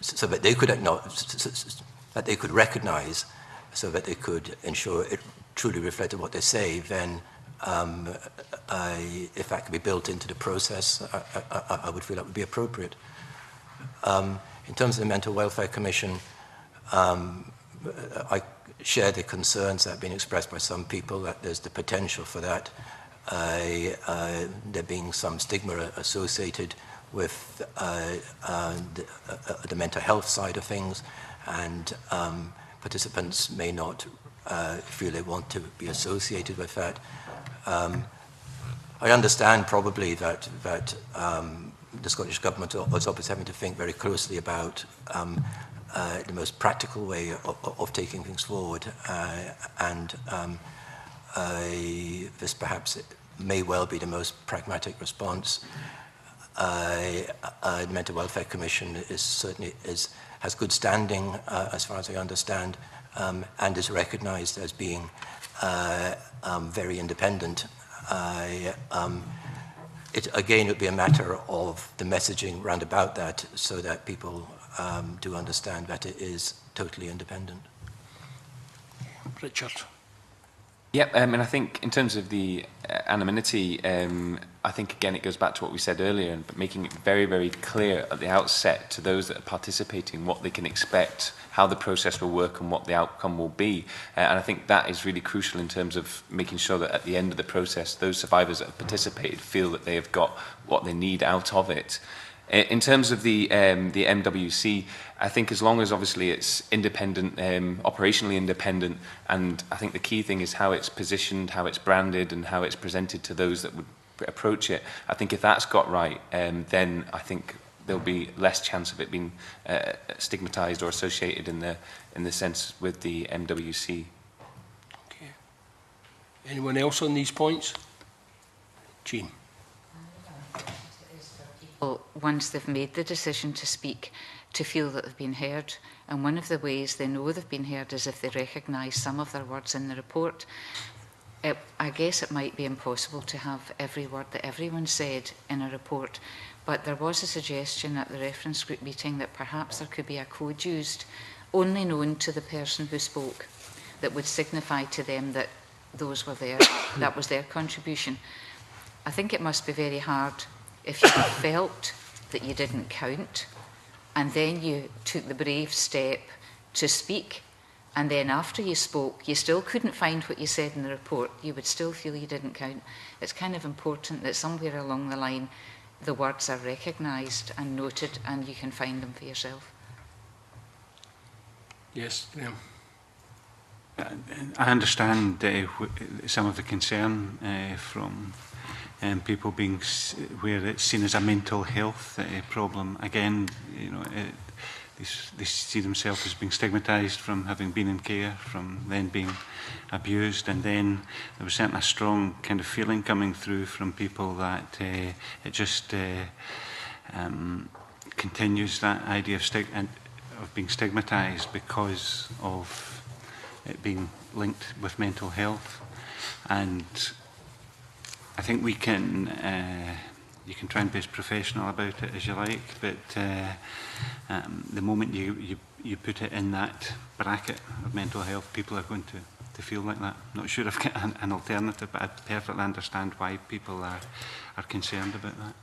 so that they could acknowledge, that they could recognise, so that they could ensure it truly reflected what they say, then if that could be built into the process, I would feel that would be appropriate. In terms of the Mental Welfare Commission, I share the concerns that have been expressed by some people that there's the potential for that, there being some stigma associated with the mental health side of things, and participants may not feel they want to be associated with that. I understand probably that the Scottish Government was obviously having to think very closely about the most practical way of taking things forward, and this perhaps may well be the most pragmatic response. The Mental Welfare Commission has good standing, as far as I understand, and is recognised as being very independent. Again, it would be a matter of the messaging round about that, so that people do understand that it is totally independent. Richard. Yeah, and I think in terms of the anonymity, I think again it goes back to what we said earlier, but making it very, very clear at the outset to those that are participating what they can expect, how the process will work and what the outcome will be. And I think that is really crucial in terms of making sure that at the end of the process, those survivors that have participated feel that they have got what they need out of it. In terms of the MWC, I think as long as obviously it's independent, operationally independent, and I think the key thing is how it's positioned, how it's branded, and how it's presented to those that would approach it. I think if that's got right, then I think there'll be less chance of it being stigmatised or associated in the sense with the MWC. Okay. Anyone else on these points? Jean. Once they've made the decision to speak, to feel that they've been heard. And one of the ways they know they've been heard is if they recognise some of their words in the report. I guess it might be impossible to have every word that everyone said in a report, but there was a suggestion at the reference group meeting that perhaps there could be a code used, only known to the person who spoke, that would signify to them that those were there, that was their contribution. I think it must be very hard if you felt that you didn't count, and then you took the brave step to speak, and then after you spoke, you still couldn't find what you said in the report, you would still feel you didn't count. It's kind of important that somewhere along the line, the words are recognised and noted, and you can find them for yourself. Yes, Graham. I understand some of the concern from people being where it's seen as a mental health problem. Again, you know, they see themselves as being stigmatised from having been in care, from then being abused, and then there was certainly a strong kind of feeling coming through from people that it just continues that idea of being stigmatised because of it being linked with mental health. And I think we can, you can try and be as professional about it as you like, but the moment you put it in that bracket of mental health, people are going to feel like that. Not sure I've got an alternative, but I perfectly understand why people are concerned about that.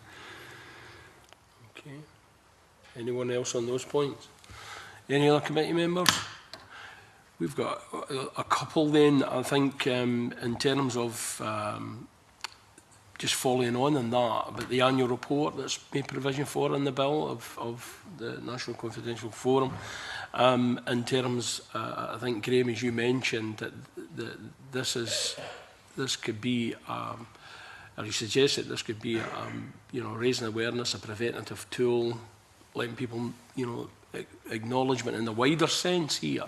Okay. Anyone else on those points? Any other committee members? We've got a couple then, I think, in terms of just following on that, about the annual report that's made provision for in the bill of the National Confidential Forum. In terms, I think, Graham, as you mentioned, that this could be, or you suggested this could be, you know, raising awareness, a preventative tool, letting people, you know, acknowledgement in the wider sense here.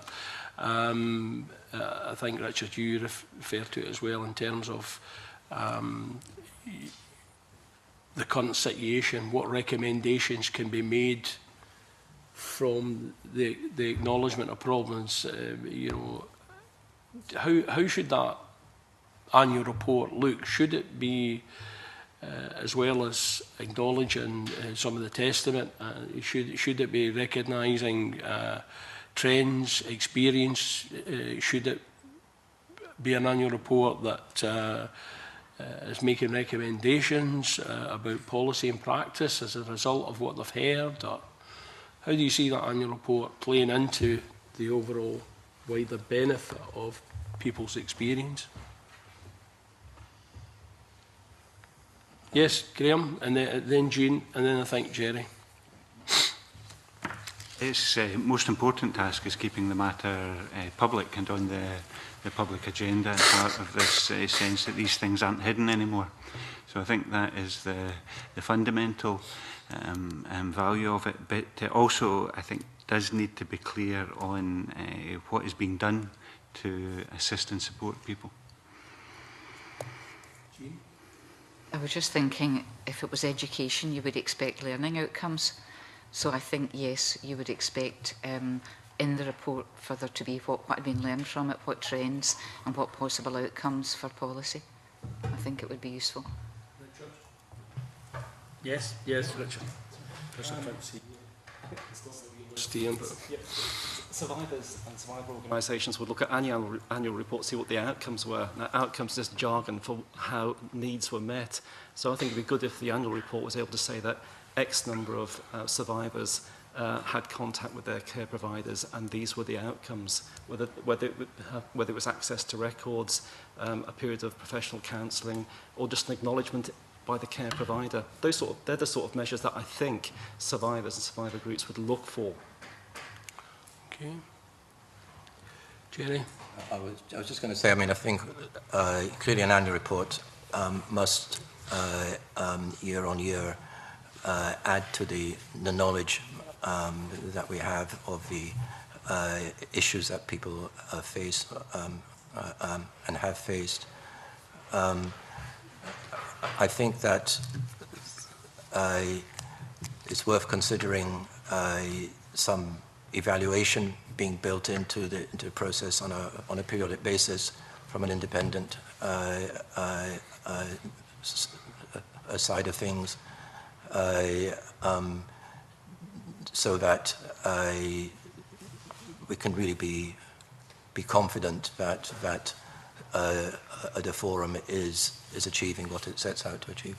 I think, Richard, you refer to it as well in terms of the current situation, what recommendations can be made from the acknowledgement of problems. You know, how should that annual report look? Should it be, as well as acknowledging some of the testament, should it be recognising trends, experience? Should it be an annual report that is making recommendations about policy and practice as a result of what they've heard? Or how do you see that annual report playing into the overall wider benefit of people's experience? Yes, Graham, and then Jean, and then I think Jerry. its most important task is keeping the matter public and on the public agenda, and part of this sense that these things aren't hidden anymore. So I think that is the fundamental value of it, but also I think does need to be clear on what is being done to assist and support people. I was just thinking, if it was education, you would expect learning outcomes. So I think, yes, you would expect in the report for there to be what had been learned from it, what trends and what possible outcomes for policy. I think it would be useful. Richard? Yes, yes, Richard. Survivors and survivor organisations would look at annual reports, see what the outcomes were. Now, outcomes is just jargon for how needs were met. So I think it would be good if the annual report was able to say that X number of survivors had contact with their care providers, and these were the outcomes, whether it was access to records, a period of professional counselling, or just an acknowledgement by the care provider. They're the sort of measures that I think survivors and survivor groups would look for. Okay. Jerry? I was just going to say, I mean, I think clearly an annual report must year on year add to the knowledge that we have of the issues that people face and have faced. I think that it's worth considering some evaluation being built into the process on a periodic basis from an independent side of things, so that we can really be confident that the forum is achieving what it sets out to achieve.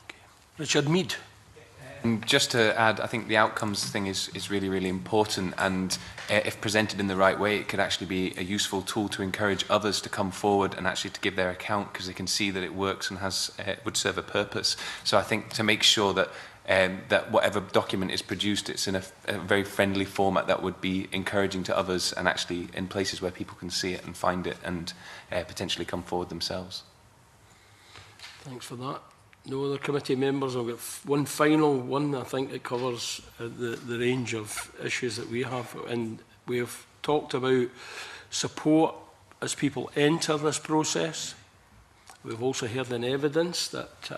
Okay. Richard Mead. And just to add, I think the outcomes thing is really, really important, and if presented in the right way, it could actually be a useful tool to encourage others to come forward and actually to give their account, because they can see that it works and would serve a purpose. So I think to make sure that that whatever document is produced, it's in a very friendly format that would be encouraging to others, and actually in places where people can see it and find it and potentially come forward themselves. Thanks for that. No other committee members? I've got one final one, I think, that covers the range of issues that we have. And we have talked about support as people enter this process. We've also heard in evidence that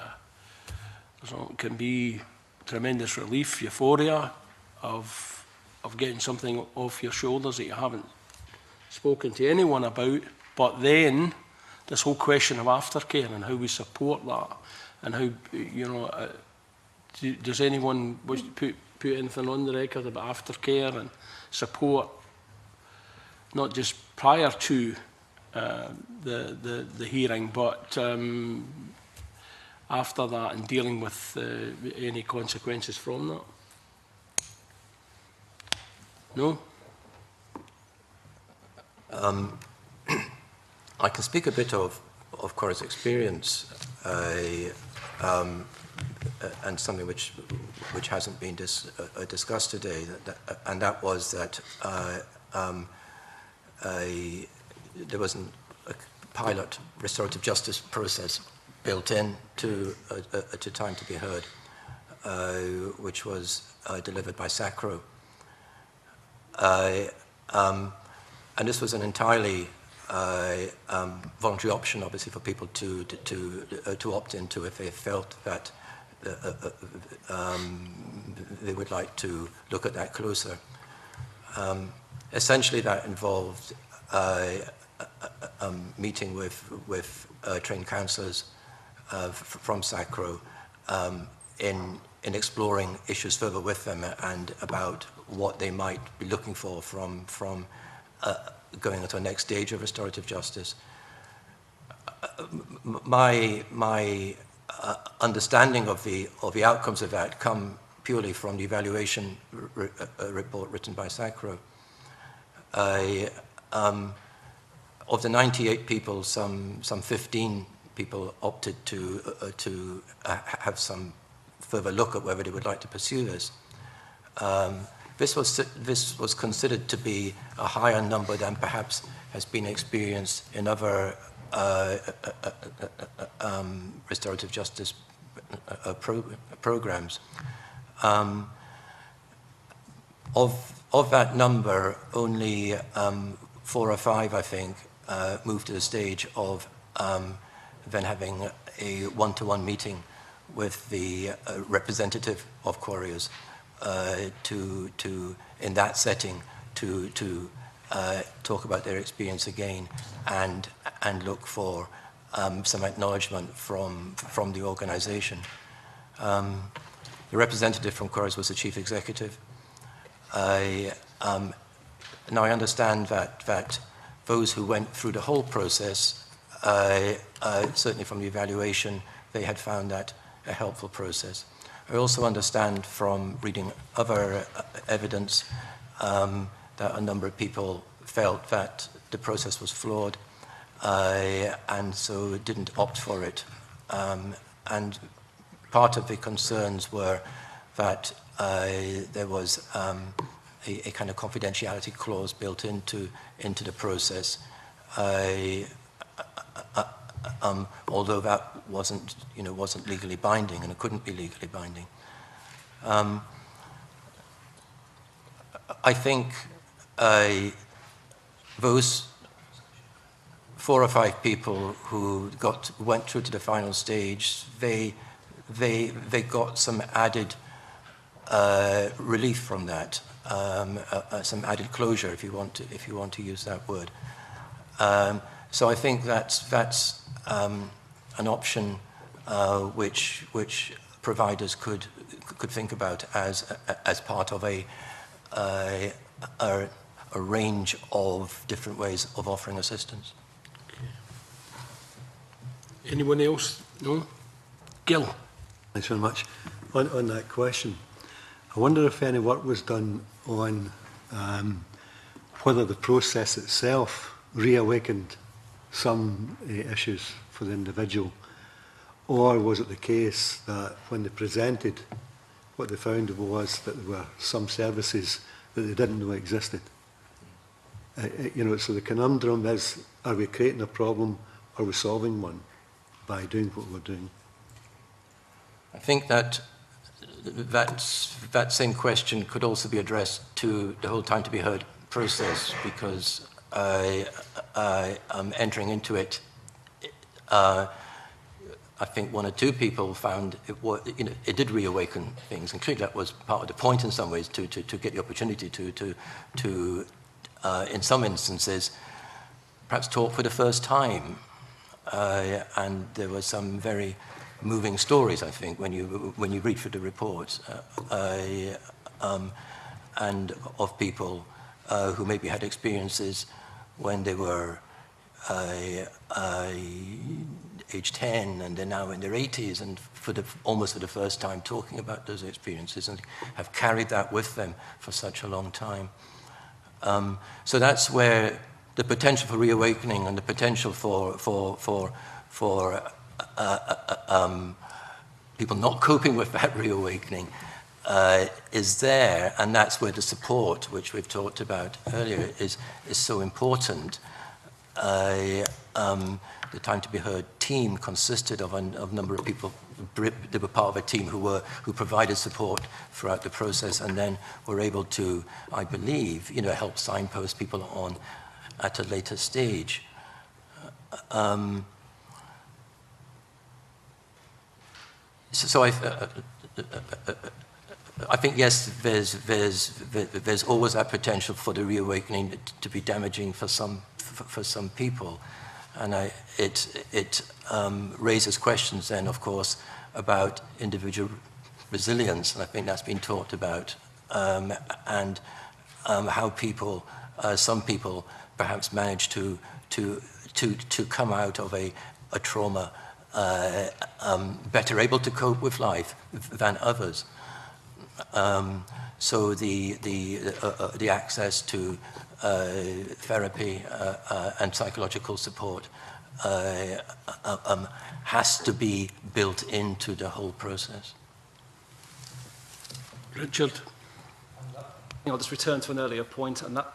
can be tremendous relief, euphoria of getting something off your shoulders that you haven't spoken to anyone about. But then this whole question of aftercare and how we support that, and how, you know, does anyone wish to put anything on the record about aftercare and support, not just prior to the hearing, but after that, and dealing with any consequences from that? No? I can speak a bit of Cora's experience, and something which hasn't been discussed today, and that was that there was a pilot restorative justice process built in to Time to be Heard, which was delivered by SACRO. And this was an entirely voluntary option, obviously, for people to opt into if they felt that they would like to look at that closer. Essentially, that involved meeting with trained counsellors from SACRO in exploring issues further with them and about what they might be looking for from going into a next stage of restorative justice. My understanding of the outcomes of that come purely from the evaluation report written by SACRO. Of the 98 people, some 15 people opted to have some further look at whether they would like to pursue this. This was considered to be a higher number than perhaps has been experienced in other restorative justice programs. Of that number, only 4 or 5, I think, moved to the stage of then having a one-to-one meeting with the representative of quarriers in that setting to talk about their experience again and look for some acknowledgement from the organization. The representative from quarriers was the chief executive. Now I understand that those who went through the whole process, certainly from the evaluation, they had found that a helpful process. I also understand from reading other evidence that a number of people felt that the process was flawed and so didn't opt for it. And part of the concerns were that there was a kind of confidentiality clause built into the process, although that wasn't legally binding, and it couldn't be legally binding. I think those 4 or 5 people who went through to the final stage, they got some added relief from that, some added closure, if you want to use that word. So I think that's an option which providers could think about as part of a range of different ways of offering assistance. Anyone else? No? Gil. Thanks very much. On that question, I wonder if any work was done on whether the process itself reawakened some issues for the individual, or was it the case that when they presented, what they found was that there were some services that they didn't know existed. So the conundrum is, are we creating a problem, or are we solving one by doing what we're doing? I think that same question could also be addressed to the whole time to be heard process, because entering into it, I think 1 or 2 people found it did reawaken things, and clearly that was part of the point in some ways, to get the opportunity to in some instances perhaps talk for the first time, and there were some very moving stories, I think, when you read through the reports, and of people who maybe had experiences when they were age 10 and they're now in their 80s, and almost for the first time talking about those experiences, and have carried that with them for such a long time. So that's where the potential for reawakening and the potential for people not coping with that reawakening is there, and that's where the support, which we've talked about earlier, is so important. The Time to Be Heard team consisted of a number of people. They were part of a team who provided support throughout the process, and then were able to, I believe, help signpost people on at a later stage. So I think, yes, there's always that potential for the reawakening to be damaging for some people, and it raises questions then, of course, about individual resilience, and I think that's been talked about, and how some people perhaps manage to come out of a trauma better able to cope with life than others. So the access to therapy and psychological support has to be built into the whole process. Richard. I'll just return to an earlier point, and that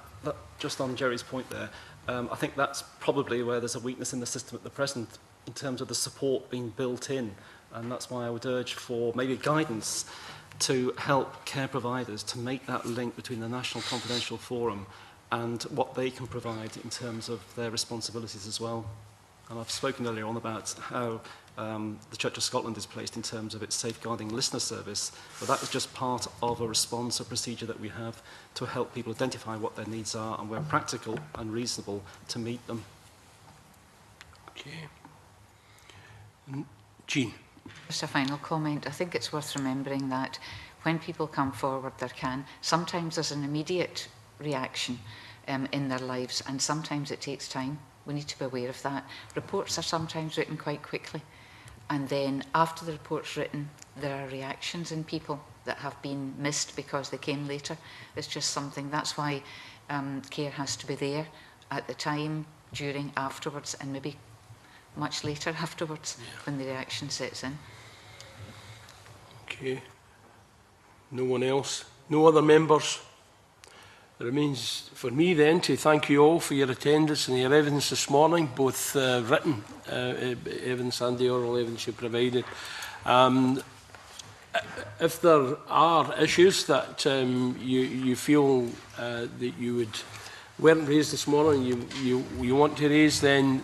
just on Jerry's point there, I think that's probably where there's a weakness in the system at the present in terms of the support being built in, and that's why I would urge for maybe guidance to help care providers to make that link between the National Confidential Forum and what they can provide in terms of their responsibilities as well. And I've spoken earlier on about how the Church of Scotland is placed in terms of its safeguarding listener service, but that is just part of a response or procedure that we have to help people identify what their needs are and where practical and reasonable to meet them. Okay. Jean. Just a final comment. I think it's worth remembering that when people come forward, sometimes there's an immediate reaction in their lives, and sometimes it takes time. We need to be aware of that. Reports are sometimes written quite quickly, and then after the report's written, there are reactions in people that have been missed because they came later. It's just something, that's why care has to be there at the time, during, afterwards, and maybe much later afterwards when the reaction sets in. Okay. No one else? No other members? It remains for me then to thank you all for your attendance and your evidence this morning, both written evidence and the oral evidence you provided. If there are issues that you feel that you weren't raised this morning, you want to raise, then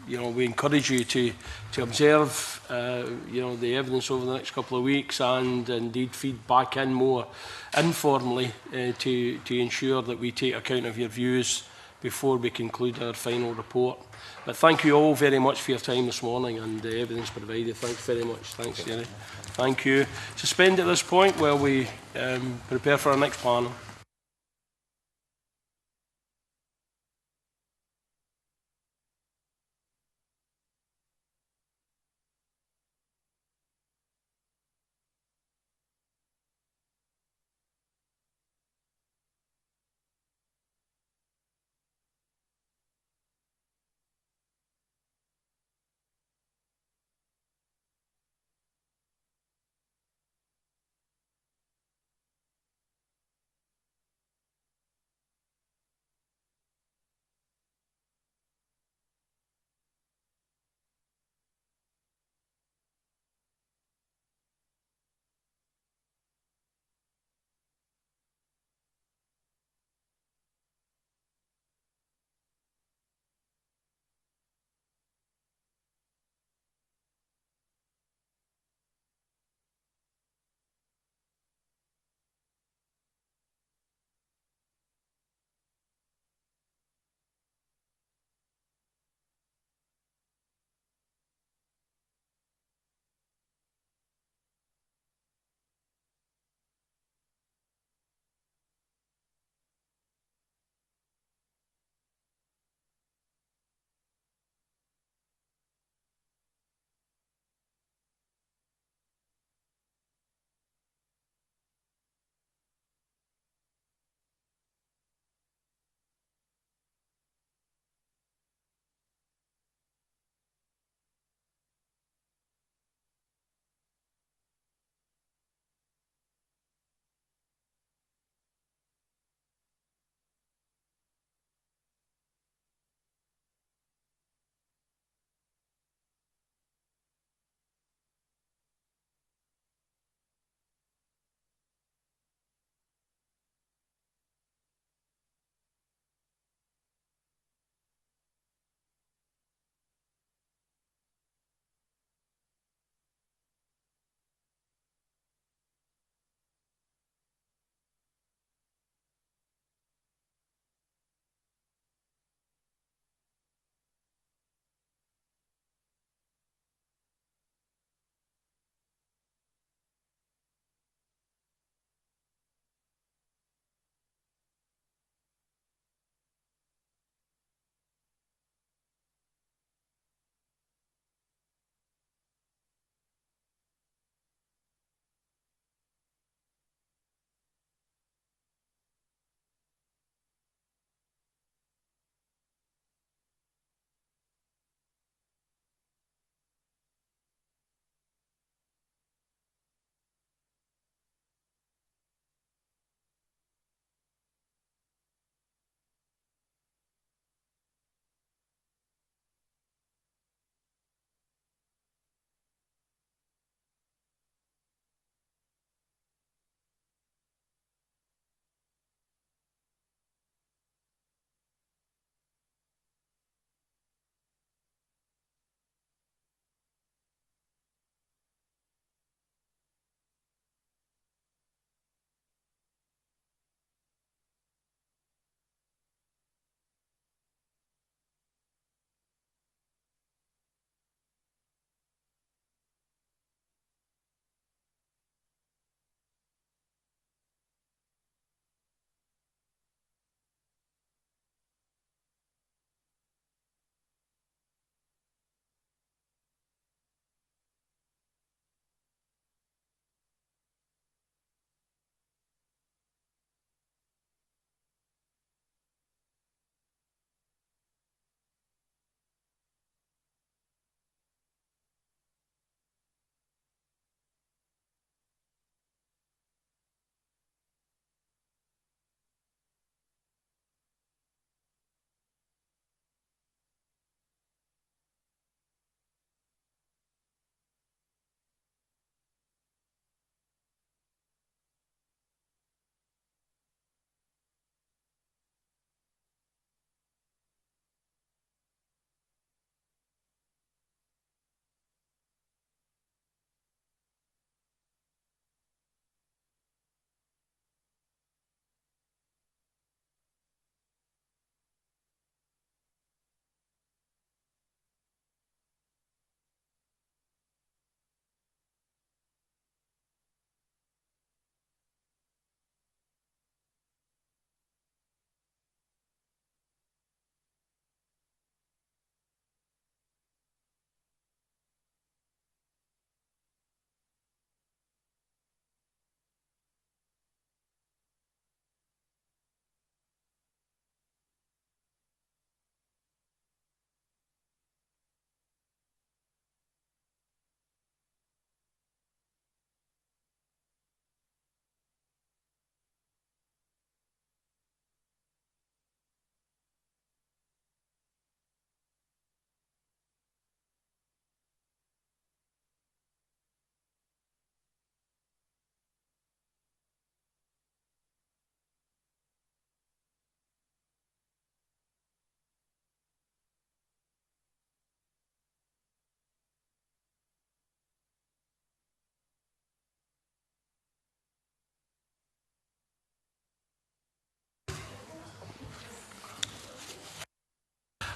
we encourage you to observe the evidence over the next couple of weeks, and indeed feed back in more informally to ensure that we take account of your views before we conclude our final report. But thank you all very much for your time this morning and the evidence provided. Thanks very much. Thanks, Jerry. Thank you. Suspend at this point while we prepare for our next panel.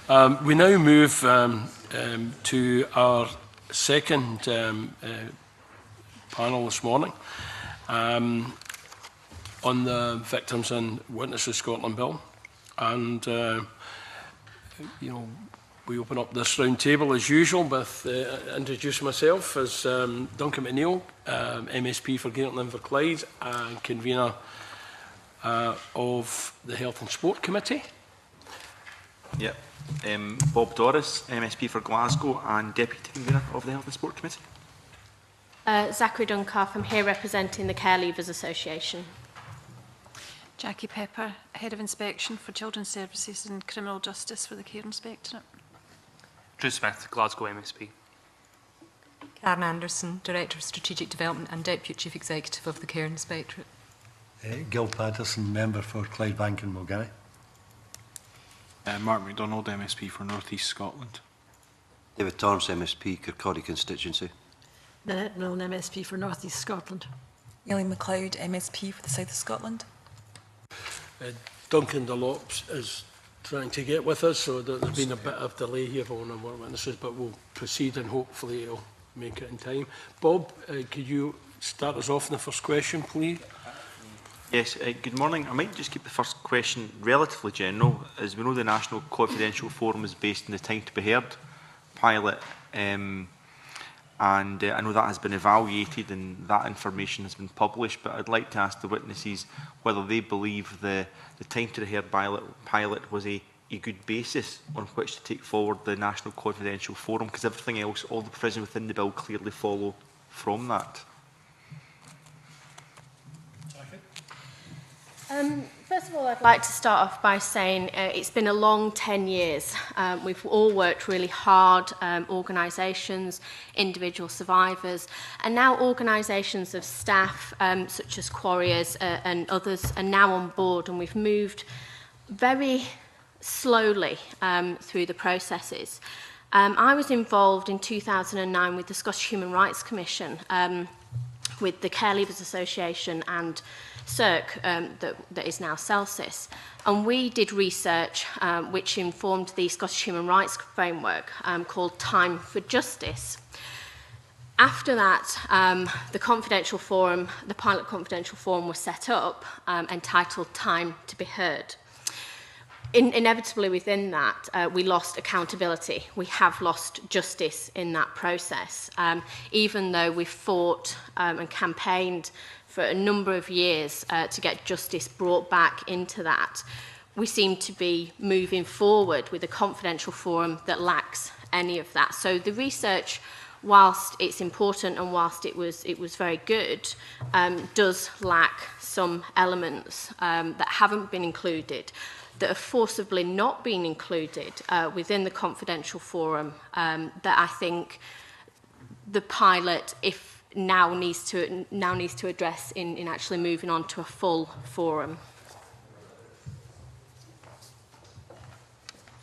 We now move to our second panel this morning on the Victims and Witnesses Scotland Bill. And, you know, we open up this round table as usual with introduce myself as Duncan McNeill, MSP for Gaeltacht and Inverclyde and convener of the Health and Sport Committee. Yep. Bob Doris, MSP for Glasgow and Deputy Convener of the Health and Sport Committee. Zachary Duncalf, I'm here representing the Care Leavers Association. Jackie Pepper, Head of Inspection for Children's Services and Criminal Justice for the Care Inspectorate. Drew Smith, Glasgow MSP. Karen Anderson, Director of Strategic Development and Deputy Chief Executive of the Care Inspectorate. Gil Patterson, Member for Clydebank and Mulgary. Mark MacDonald, MSP for North East Scotland. David Torrance, MSP, Kirkcaldy Constituency. Nanette Milne, MSP for North East Scotland. Eileen MacLeod, MSP for the South of Scotland. Duncan Dalops is trying to get with us, so there's been a bit of delay here for one of our witnesses, but we'll proceed and hopefully he'll make it in time. Bob, could you start us off in the first question, please? Yes, good morning. I might just keep the first question relatively general. As we know, the National Confidential Forum is based in the Time to Be Heard pilot, and I know that has been evaluated and that information has been published, but I'd like to ask the witnesses whether they believe the Time to Be Heard pilot was a good basis on which to take forward the National Confidential Forum, because everything else, all the provisions within the bill clearly follow from that. First of all, I'd like to start off by saying it's been a long 10 years. We've all worked really hard, organisations, individual survivors, and now organisations of staff, such as Quarriers and others, are now on board, and we've moved very slowly through the processes. I was involved in 2009 with the Scottish Human Rights Commission, with the Care Leavers Association and CERC, that is now CELSIS. And we did research which informed the Scottish Human Rights Framework called Time for Justice. After that, the confidential forum, the pilot confidential forum was set up, entitled Time to Be Heard. Inevitably within that, we lost accountability. We have lost justice in that process. Even though we fought and campaigned for a number of years to get justice brought back into that, we seem to be moving forward with a confidential forum that lacks any of that. So the research, whilst it's important and whilst it was very good, does lack some elements that haven't been included, that have forcibly not been included within the confidential forum, that I think the pilot, if now needs to address in actually moving on to a full forum.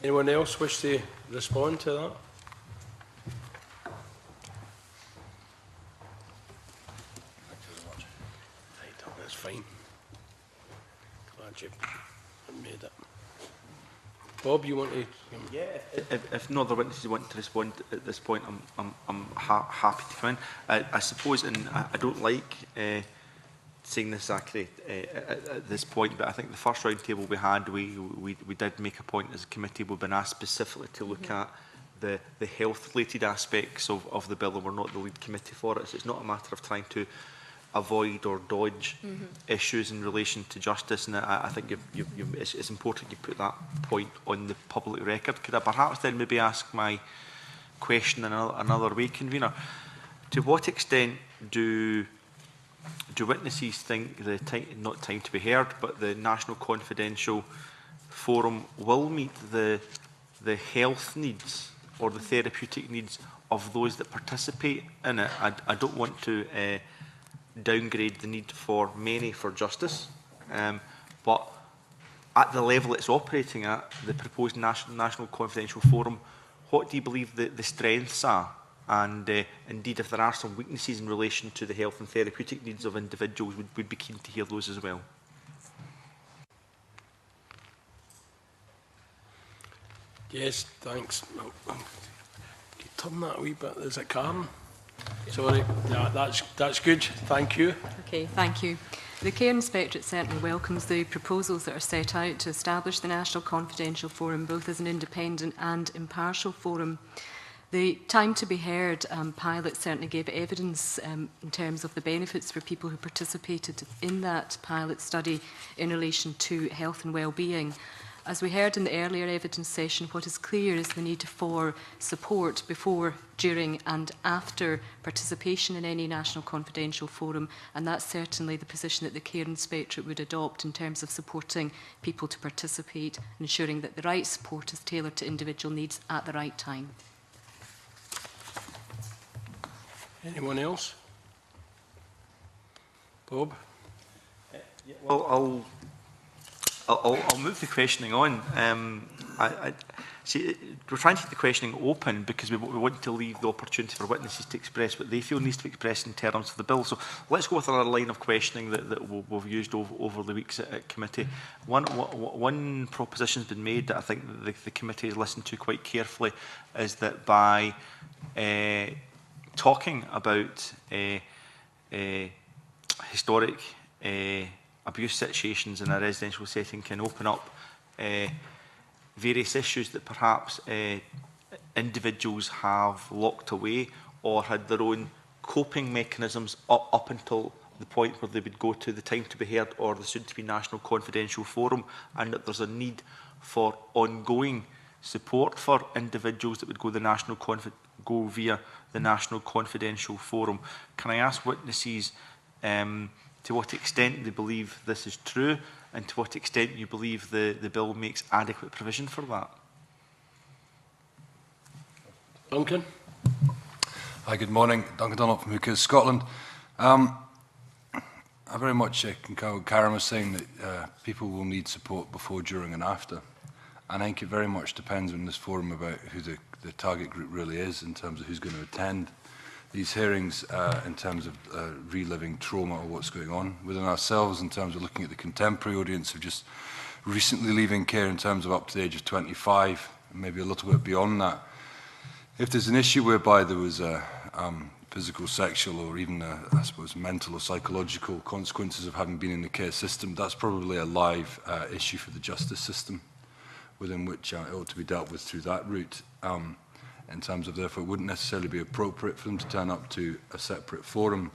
Anyone else wish to respond to that? Right, that's fine. Glad you made it. Bob, you want to? Yeah. If no other witnesses want to respond at this point, I'm happy to come in. I suppose, and I don't like saying this exactly at this point, but I think the first round table we had, we did make a point as a committee. We've been asked specifically to look at the health-related aspects of the bill, and we're not the lead committee for it. So it's not a matter of trying to avoid or dodge issues in relation to justice, and I think it's important you put that point on the public record. Could I perhaps then maybe ask my question in another way, convener? To what extent do witnesses think the not time to be heard, but the National Confidential Forum will meet the health needs or the therapeutic needs of those that participate in it? I don't want to downgrade the need for many for justice, but at the level it's operating at, the proposed National Confidential Forum, what do you believe the strengths are? And indeed, if there are some weaknesses in relation to the health and therapeutic needs of individuals, we'd be keen to hear those as well. Yes, thanks. Can you turn that a wee bit? Is it Karen? Sorry, yeah, that's good. Thank you. Okay, thank you. The Care Inspectorate certainly welcomes the proposals that are set out to establish the National Confidential Forum both as an independent and impartial forum. The Time to be Heard pilot certainly gave evidence in terms of the benefits for people who participated in that pilot study in relation to health and well-being. As we heard in the earlier evidence session, what is clear is the need for support before, during and after participation in any National Confidential Forum, and that's certainly the position that the Care Inspectorate would adopt in terms of supporting people to participate, ensuring that the right support is tailored to individual needs at the right time. Anyone else? Bob? Well, I'll move the questioning on. See, we're trying to keep the questioning open because we want to leave the opportunity for witnesses to express what they feel needs to be expressed in terms of the bill. So let's go with our line of questioning that we've used over the weeks at committee. One proposition has been made that I think the committee has listened to quite carefully, is that by talking about historic abuse situations in a residential setting can open up various issues that perhaps individuals have locked away or had their own coping mechanisms up until the point where they would go to the Time to be Heard or the soon-to-be National Confidential Forum, and that there's a need for ongoing support for individuals that would go via the National Confidential Forum. Can I ask witnesses to what extent they believe this is true, and to what extent you believe the bill makes adequate provision for that? Duncan? Hi, good morning. Duncan Dunlop from Hookers, Scotland. I very much concur with Karen was saying that people will need support before, during and after. And I think it very much depends on this forum about who the target group really is in terms of who's going to attend these hearings, in terms of reliving trauma or what's going on within ourselves, in terms of looking at the contemporary audience of just recently leaving care in terms of up to the age of 25, and maybe a little bit beyond that. If there's an issue whereby there was a physical, sexual, or even, I suppose, mental or psychological consequences of having been in the care system, that's probably a live issue for the justice system, within which it ought to be dealt with through that route. In terms of, therefore, it wouldn't necessarily be appropriate for them to turn up to a separate forum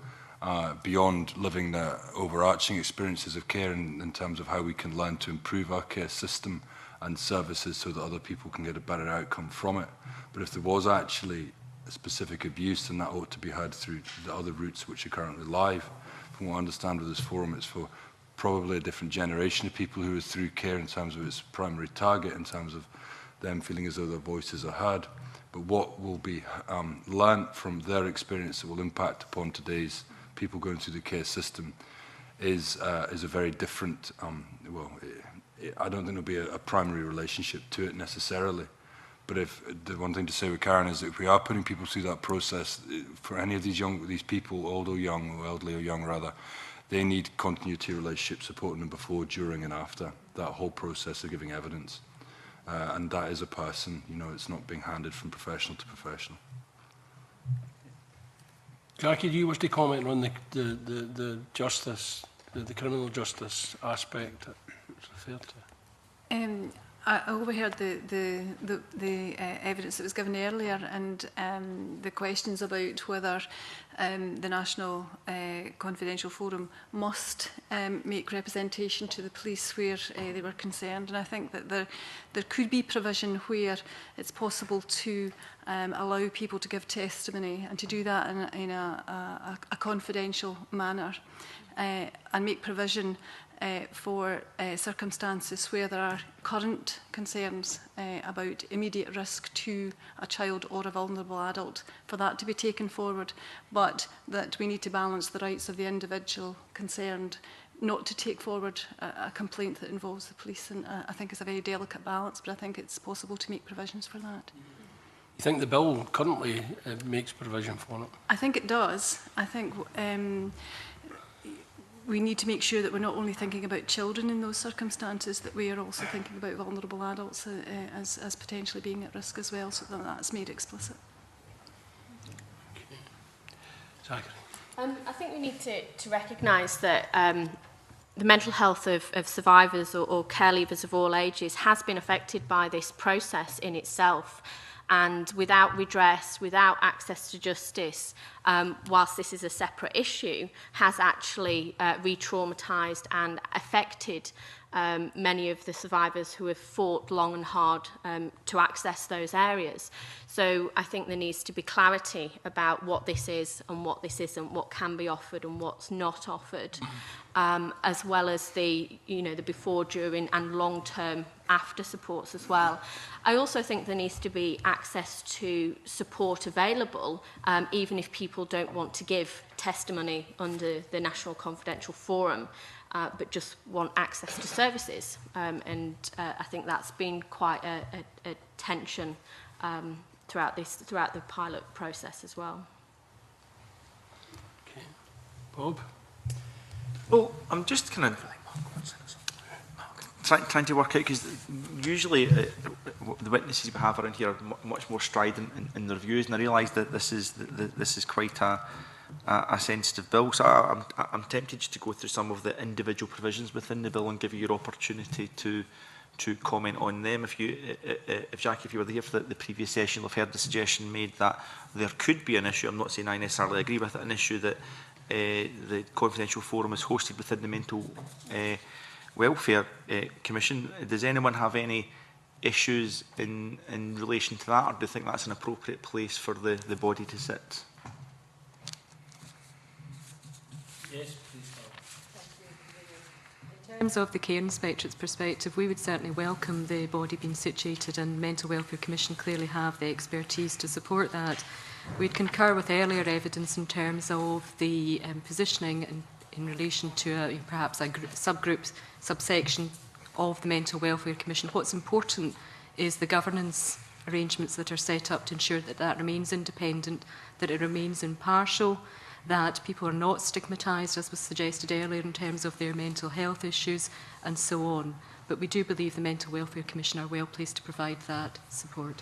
beyond living the overarching experiences of care in terms of how we can learn to improve our care system and services so that other people can get a better outcome from it. But if there was actually a specific abuse, then that ought to be heard through the other routes which are currently live. From what I understand with this forum, it's for probably a different generation of people who are through care in terms of its primary target, in terms of them feeling as though their voices are heard. But what will be learnt from their experience that will impact upon today's people going through the care system is a very different, I don't think there'll be a primary relationship to it necessarily. But if the one thing to say with Karen is that if we are putting people through that process, for any of these people, old or young, or elderly or young rather, they need continuity relationship supporting them before, during and after that whole process of giving evidence. And that is a person, you know, it's not being handed from professional to professional. Jackie, do you wish to comment on the justice, the criminal justice aspect that it's referred to? I overheard the evidence that was given earlier, and the questions about whether the National Confidential Forum must make representation to the police where they were concerned. And I think that there could be provision where it's possible to allow people to give testimony, and to do that in a confidential manner, and make provision for circumstances where there are current concerns about immediate risk to a child or a vulnerable adult, for that to be taken forward, but that we need to balance the rights of the individual concerned not to take forward a complaint that involves the police. And I think it's a very delicate balance, but I think it's possible to make provisions for that. You think the bill currently makes provision for it? I think it does. I think we need to make sure that we're not only thinking about children in those circumstances, that we are also thinking about vulnerable adults as potentially being at risk as well, so that that's made explicit. Zachary. I think we need to recognise that the mental health of survivors or care leavers of all ages has been affected by this process in itself. And without redress, without access to justice, whilst this is a separate issue, has actually re-traumatised and affected many of the survivors who have fought long and hard to access those areas. So I think there needs to be clarity about what this is and what this isn't, what can be offered and what's not offered, as well as the before, during and long-term after supports as well. I also think there needs to be access to support available, even if people don't want to give testimony under the National Confidential Forum, but just want access to services. And I think that's been quite a tension throughout the pilot process as well. Okay. Bob? Well, I'm just kind of trying to work out, because usually the witnesses we have around here are much more strident in their views, and I realise that this is quite a sensitive bill. So I'm tempted to go through some of the individual provisions within the bill and give you your opportunity to comment on them. If Jackie, if you were here for the previous session, you'll have heard the suggestion made that there could be an issue. I'm not saying I necessarily agree with it. An issue that the Confidential Forum is hosted within the Mental Welfare Commission. Does anyone have any issues in relation to that, or do you think that's an appropriate place for the body to sit? Yes, please. In terms of the Care Inspectorate's perspective, we would certainly welcome the body being situated, and Mental Welfare Commission clearly have the expertise to support that. We'd concur with earlier evidence in terms of the positioning in relation to perhaps a subsection of the Mental Welfare Commission. What's important is the governance arrangements that are set up to ensure that that remains independent, that it remains impartial, that people are not stigmatised, as was suggested earlier, in terms of their mental health issues, and so on. But we do believe the Mental Welfare Commission are well placed to provide that support.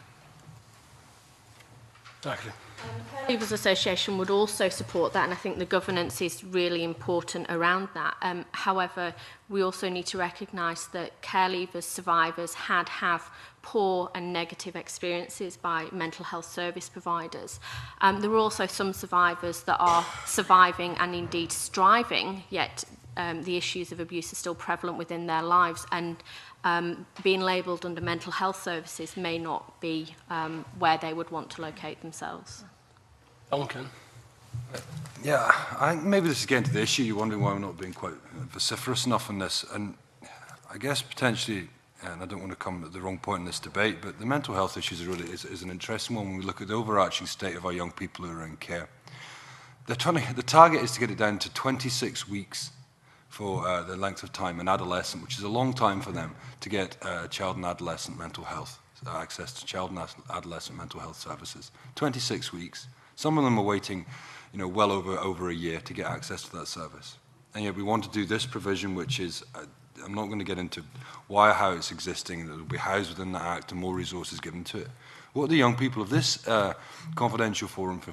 Zachary. The Care Leavers Association would also support that, and I think the governance is really important around that. However, we also need to recognise that care leavers survivors have poor and negative experiences by mental health service providers. There are also some survivors that are surviving and indeed striving, yet the issues of abuse are still prevalent within their lives, and being labelled under mental health services may not be where they would want to locate themselves. Duncan. Yeah, I think maybe this is getting to the issue. You're wondering why we're not being quite vociferous enough on this. And I guess potentially, and I don't want to come at the wrong point in this debate, but the mental health issues is an interesting one when we look at the overarching state of our young people who are in care. The target is to get it down to 26 weeks for the length of time in adolescent, which is a long time for them to get child and adolescent mental health, access to child and adolescent mental health services. 26 weeks. Some of them are waiting, well over a year to get access to that service. And yet we want to do this provision, which is, I'm not going to get into why or how it's existing, that it will be housed within the Act and more resources given to it. What are the young people of this confidential forum for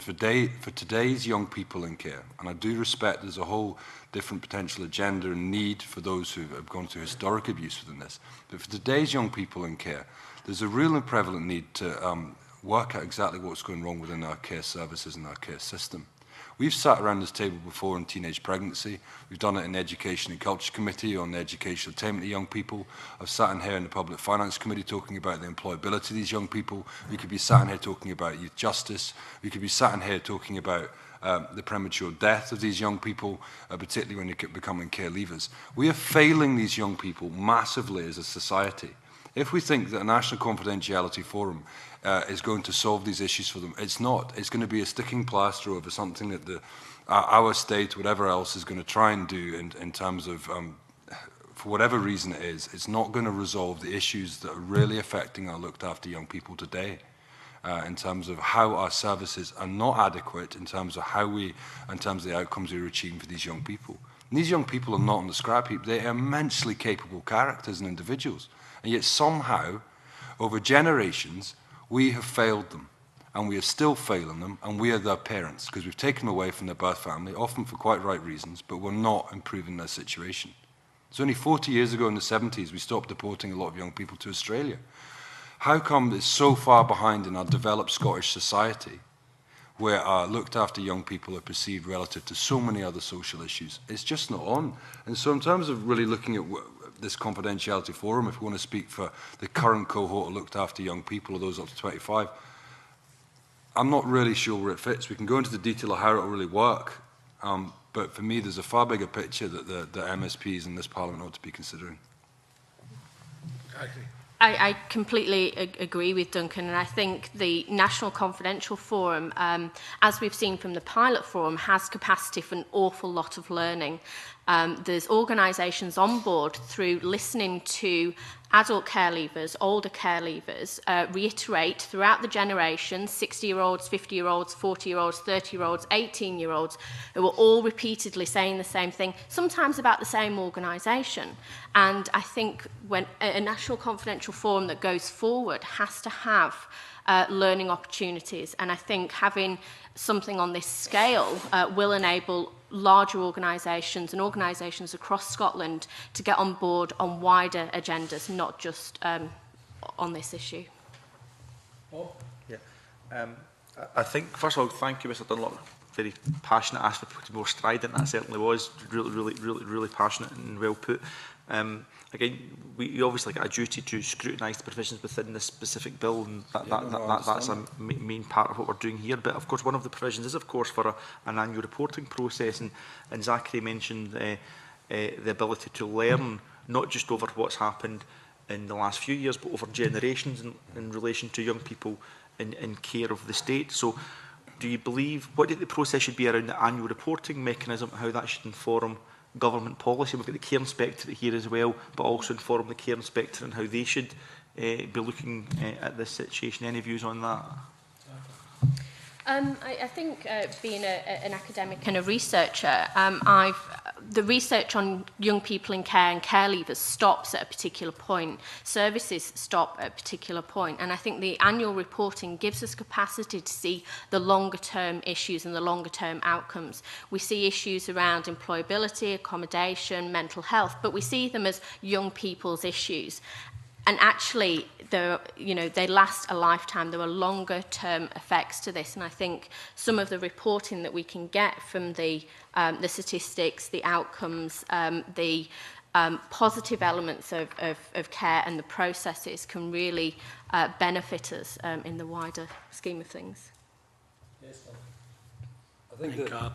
today's young people in care? And I do respect there's a whole different potential agenda and need for those who have gone through historic abuse within this. But for today's young people in care, there's a real and prevalent need to work out exactly what's going wrong within our care services and our care system. We've sat around this table before on teenage pregnancy. We've done it in the Education and Culture Committee on the educational attainment of young people. I've sat in here in the Public Finance Committee talking about the employability of these young people. We could be sat in here talking about youth justice. We could be sat in here talking about the premature death of these young people, particularly when they're becoming care leavers. We are failing these young people massively as a society. If we think that a National Confidentiality Forum is going to solve these issues for them, it's not. It's going to be a sticking plaster over something that our state, whatever else, is going to try and do in terms of, for whatever reason it is, it's not going to resolve the issues that are really affecting our looked after young people today. In terms of how our services are not adequate, in terms of the outcomes we're achieving for these young people. And these young people are not on the scrap heap. They are immensely capable characters and individuals. And yet somehow, over generations, we have failed them. And we are still failing them, and we are their parents, because we've taken them away from their birth family, often for quite right reasons, but we're not improving their situation. It's only 40 years ago in the 70s we stopped deporting a lot of young people to Australia. How come it's so far behind in our developed Scottish society, where our looked after young people are perceived relative to so many other social issues? It's just not on. And so in terms of really looking at this confidentiality forum, if we want to speak for the current cohort of looked after young people, or those up to 25, I'm not really sure where it fits. We can go into the detail of how it will really work, but for me there's a far bigger picture that the MSPs in this Parliament ought to be considering. I completely agree with Duncan, and I think the National Confidential Forum, as we've seen from the pilot forum, has capacity for an awful lot of learning. There's organisations on board through listening to adult care leavers, older care leavers, reiterate throughout the generations, 60-year-olds, 50-year-olds, 40-year-olds, 30-year-olds, 18-year-olds, who are all repeatedly saying the same thing, sometimes about the same organisation. And I think when a National Confidential Forum that goes forward has to have learning opportunities, and I think having something on this scale will enable larger organisations and organisations across Scotland to get on board on wider agendas, not just on this issue. Yeah. I think, first of all, thank you, Mr Dunlop. Very passionate, asked for to be more strident. That certainly was really passionate and well put. Again, we obviously got a duty to scrutinise the provisions within this specific bill, and that's a main part of what we're doing here. But of course, one of the provisions is, of course, for an annual reporting process, and Zachary mentioned the ability to learn not just over what's happened in the last few years, but over generations in relation to young people in care of the state. So, do you believe, what do you think the process should be around the annual reporting mechanism, how that should inform government policy? We've got the Care Inspectorate here as well, but also inform the Care Inspectorate and how they should be looking at this situation. Any views on that? I think being an academic and a researcher, the research on young people in care and care leavers stops at a particular point. Services stop at a particular point. And I think the annual reporting gives us capacity to see the longer term issues and the longer term outcomes. We see issues around employability, accommodation, mental health, but we see them as young people's issues. And actually, they last a lifetime. There are longer-term effects to this, and I think some of the reporting that we can get from the statistics, the outcomes, the positive elements of care and the processes can really benefit us in the wider scheme of things. Yes, I think that I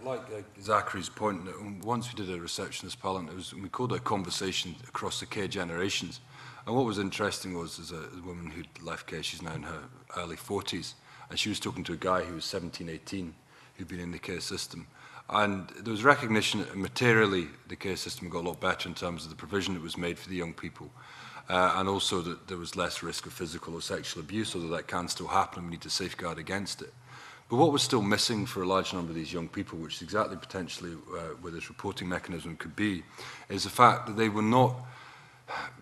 like Zachary's point that once we did a receptionist parliament, we called it a conversation across the care generations. And what was interesting was, as a woman who'd left care, she's now in her early 40s, and she was talking to a guy who was 17, 18, who'd been in the care system. And there was recognition that materially the care system got a lot better in terms of the provision that was made for the young people. And also that there was less risk of physical or sexual abuse, although that can still happen and we need to safeguard against it. But what was still missing for a large number of these young people, which is exactly potentially where this reporting mechanism could be, is the fact that they were not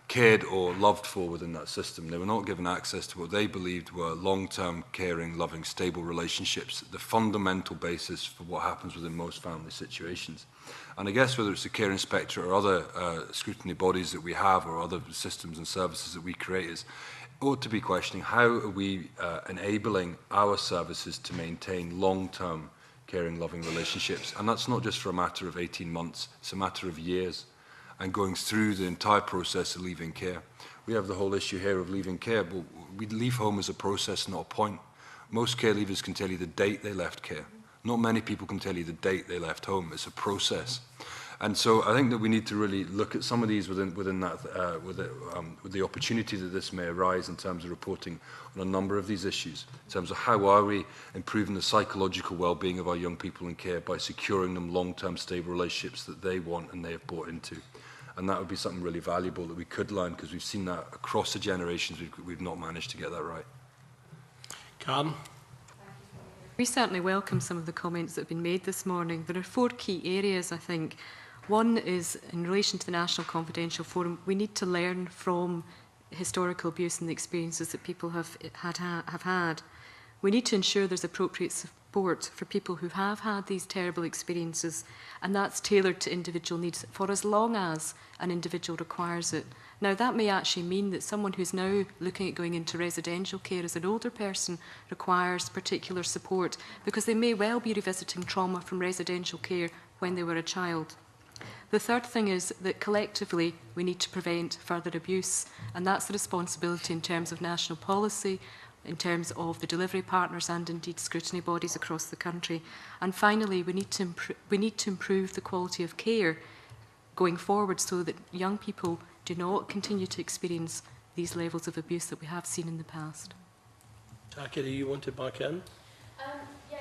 cared or loved for within that system. They were not given access to what they believed were long-term, caring, loving, stable relationships, the fundamental basis for what happens within most family situations. And I guess whether it's the Care Inspectorate or other scrutiny bodies that we have or other systems and services that we create is ought to be questioning how are we enabling our services to maintain long-term caring, loving relationships. And that's not just for a matter of 18 months, it's a matter of years and going through the entire process of leaving care. We have the whole issue here of leaving care, but we leave home as a process, not a point. Most care leavers can tell you the date they left care. Not many people can tell you the date they left home. It's a process. And so I think that we need to really look at some of these within that, with the opportunity that this may arise in terms of reporting on a number of these issues, in terms of how are we improving the psychological well-being of our young people in care by securing them long-term stable relationships that they want and they have bought into. And that would be something really valuable that we could learn, because we've seen that across the generations we've not managed to get that right. Karen? We certainly welcome some of the comments that have been made this morning. There are 4 key areas, I think. One is, in relation to the National Confidential Forum, we need to learn from historical abuse and the experiences that people have had. We need to ensure there's appropriate support for people who have had these terrible experiences, and that's tailored to individual needs for as long as an individual requires it. Now, that may actually mean that someone who's now looking at going into residential care as an older person requires particular support, because they may well be revisiting trauma from residential care when they were a child. The third thing is that collectively we need to prevent further abuse, and that's the responsibility in terms of national policy, in terms of the delivery partners and indeed scrutiny bodies across the country. And finally, we need to improve the quality of care going forward so that young people do not continue to experience these levels of abuse that we have seen in the past. Jackie, do you want to back in?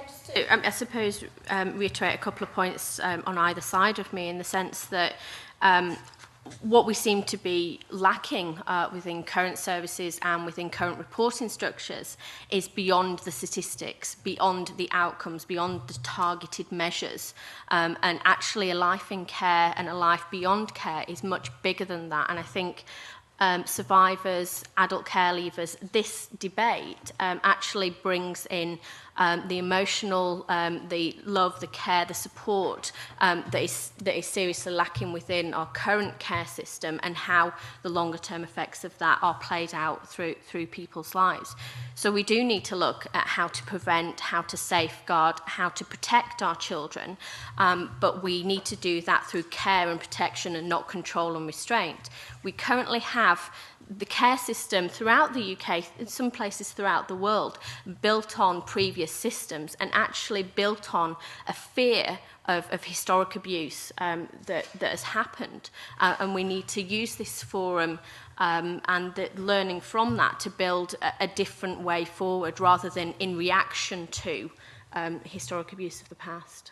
Just to, I suppose, reiterate a couple of points on either side of me, in the sense that what we seem to be lacking within current services and within current reporting structures is beyond the statistics, beyond the outcomes, beyond the targeted measures. And actually a life in care and a life beyond care is much bigger than that. And I think survivors, adult care leavers, this debate actually brings in the emotional, the love, the care, the support that is seriously lacking within our current care system, and how the longer term effects of that are played out through people's lives. So we do need to look at how to prevent, how to safeguard, how to protect our children, but we need to do that through care and protection and not control and restraint. We currently have the care system throughout the UK, in some places throughout the world, built on previous systems and actually built on a fear of historic abuse that has happened. And we need to use this forum and the learning from that to build a different way forward, rather than in reaction to historic abuse of the past.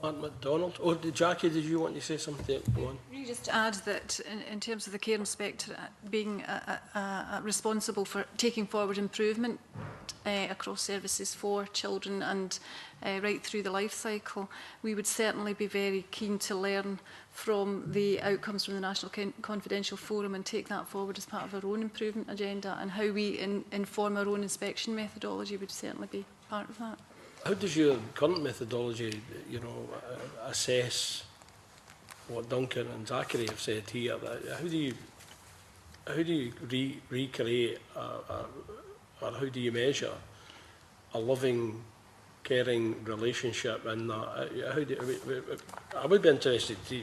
Mark MacDonald. Oh, Jackie, did you want to say something? Go on. Really just to add that in terms of the Care Inspectorate being responsible for taking forward improvement across services for children and right through the life cycle, we would certainly be very keen to learn from the outcomes from the National Confidential Forum and take that forward as part of our own improvement agenda, and how we inform our own inspection methodology would certainly be part of that. How does your current methodology, assess what Duncan and Zachary have said here? How do you recreate or how do you measure a loving, caring relationship? And I would be interested to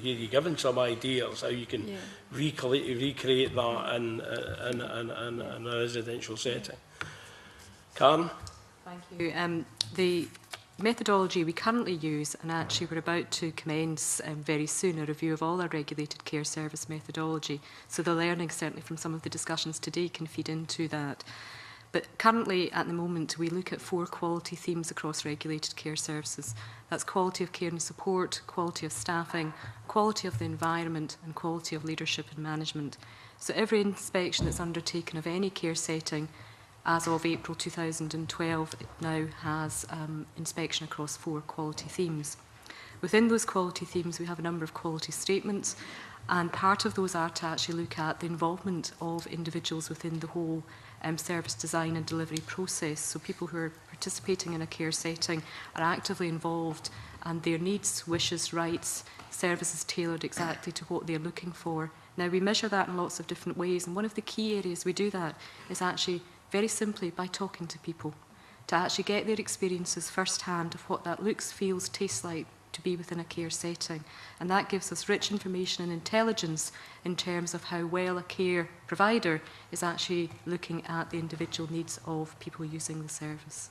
hear you giving some ideas how you can recreate that in a residential setting. Karen? Thank you. The methodology we currently use, and actually we're about to commence very soon a review of all our regulated care service methodology, so the learning certainly from some of the discussions today can feed into that. But currently, at the moment, we look at 4 quality themes across regulated care services. That's quality of care and support, quality of staffing, quality of the environment, and quality of leadership and management. So every inspection that's undertaken of any care setting, as of April 2012, it now has inspection across 4 quality themes. Within those quality themes, we have a number of quality statements, and part of those are to actually look at the involvement of individuals within the whole service design and delivery process. So people who are participating in a care setting are actively involved, and their needs, wishes, rights, services tailored exactly to what they're looking for. Now, we measure that in lots of different ways, and one of the key areas we do that is actually very simply by talking to people, to actually get their experiences firsthand of what that looks, feels, tastes like to be within a care setting. And that gives us rich information and intelligence in terms of how well a care provider is actually looking at the individual needs of people using the service.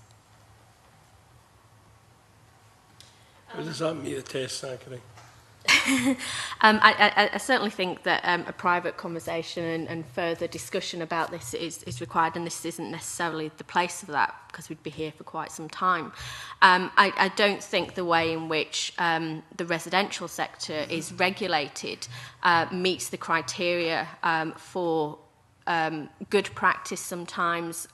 How does that meet the test, Zachary? I certainly think that a private conversation and further discussion about this is required, and this isn't necessarily the place for that, because we'd be here for quite some time. I don't think the way in which the residential sector is regulated meets the criteria for good practice sometimes.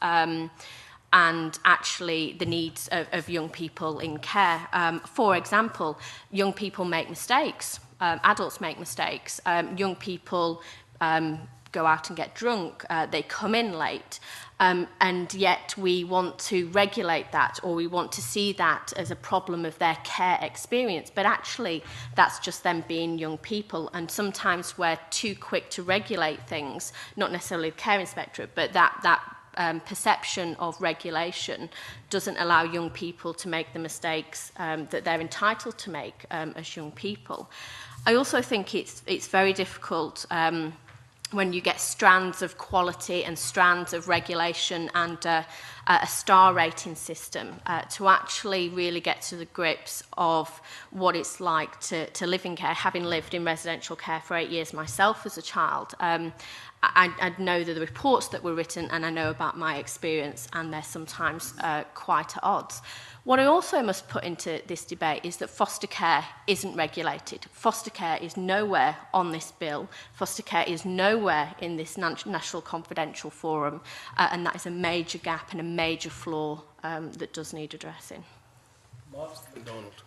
and actually the needs of young people in care. For example, young people make mistakes, adults make mistakes, young people go out and get drunk, they come in late, and yet we want to regulate that, or we want to see that as a problem of their care experience. But actually, that's just them being young people, and sometimes we're too quick to regulate things, not necessarily the care inspectorate, but that perception of regulation doesn't allow young people to make the mistakes that they're entitled to make as young people. I also think it's very difficult when you get strands of quality and strands of regulation and a star rating system to actually really get to the grips of what it's like to live in care. Having lived in residential care for 8 years myself as a child, I know the reports that were written, and I know about my experience, and they're sometimes quite at odds. What I also must put into this debate is that foster care isn't regulated. Foster care is nowhere on this bill. Foster care is nowhere in this National Confidential Forum, and that is a major gap and a major flaw that does need addressing. McDonald.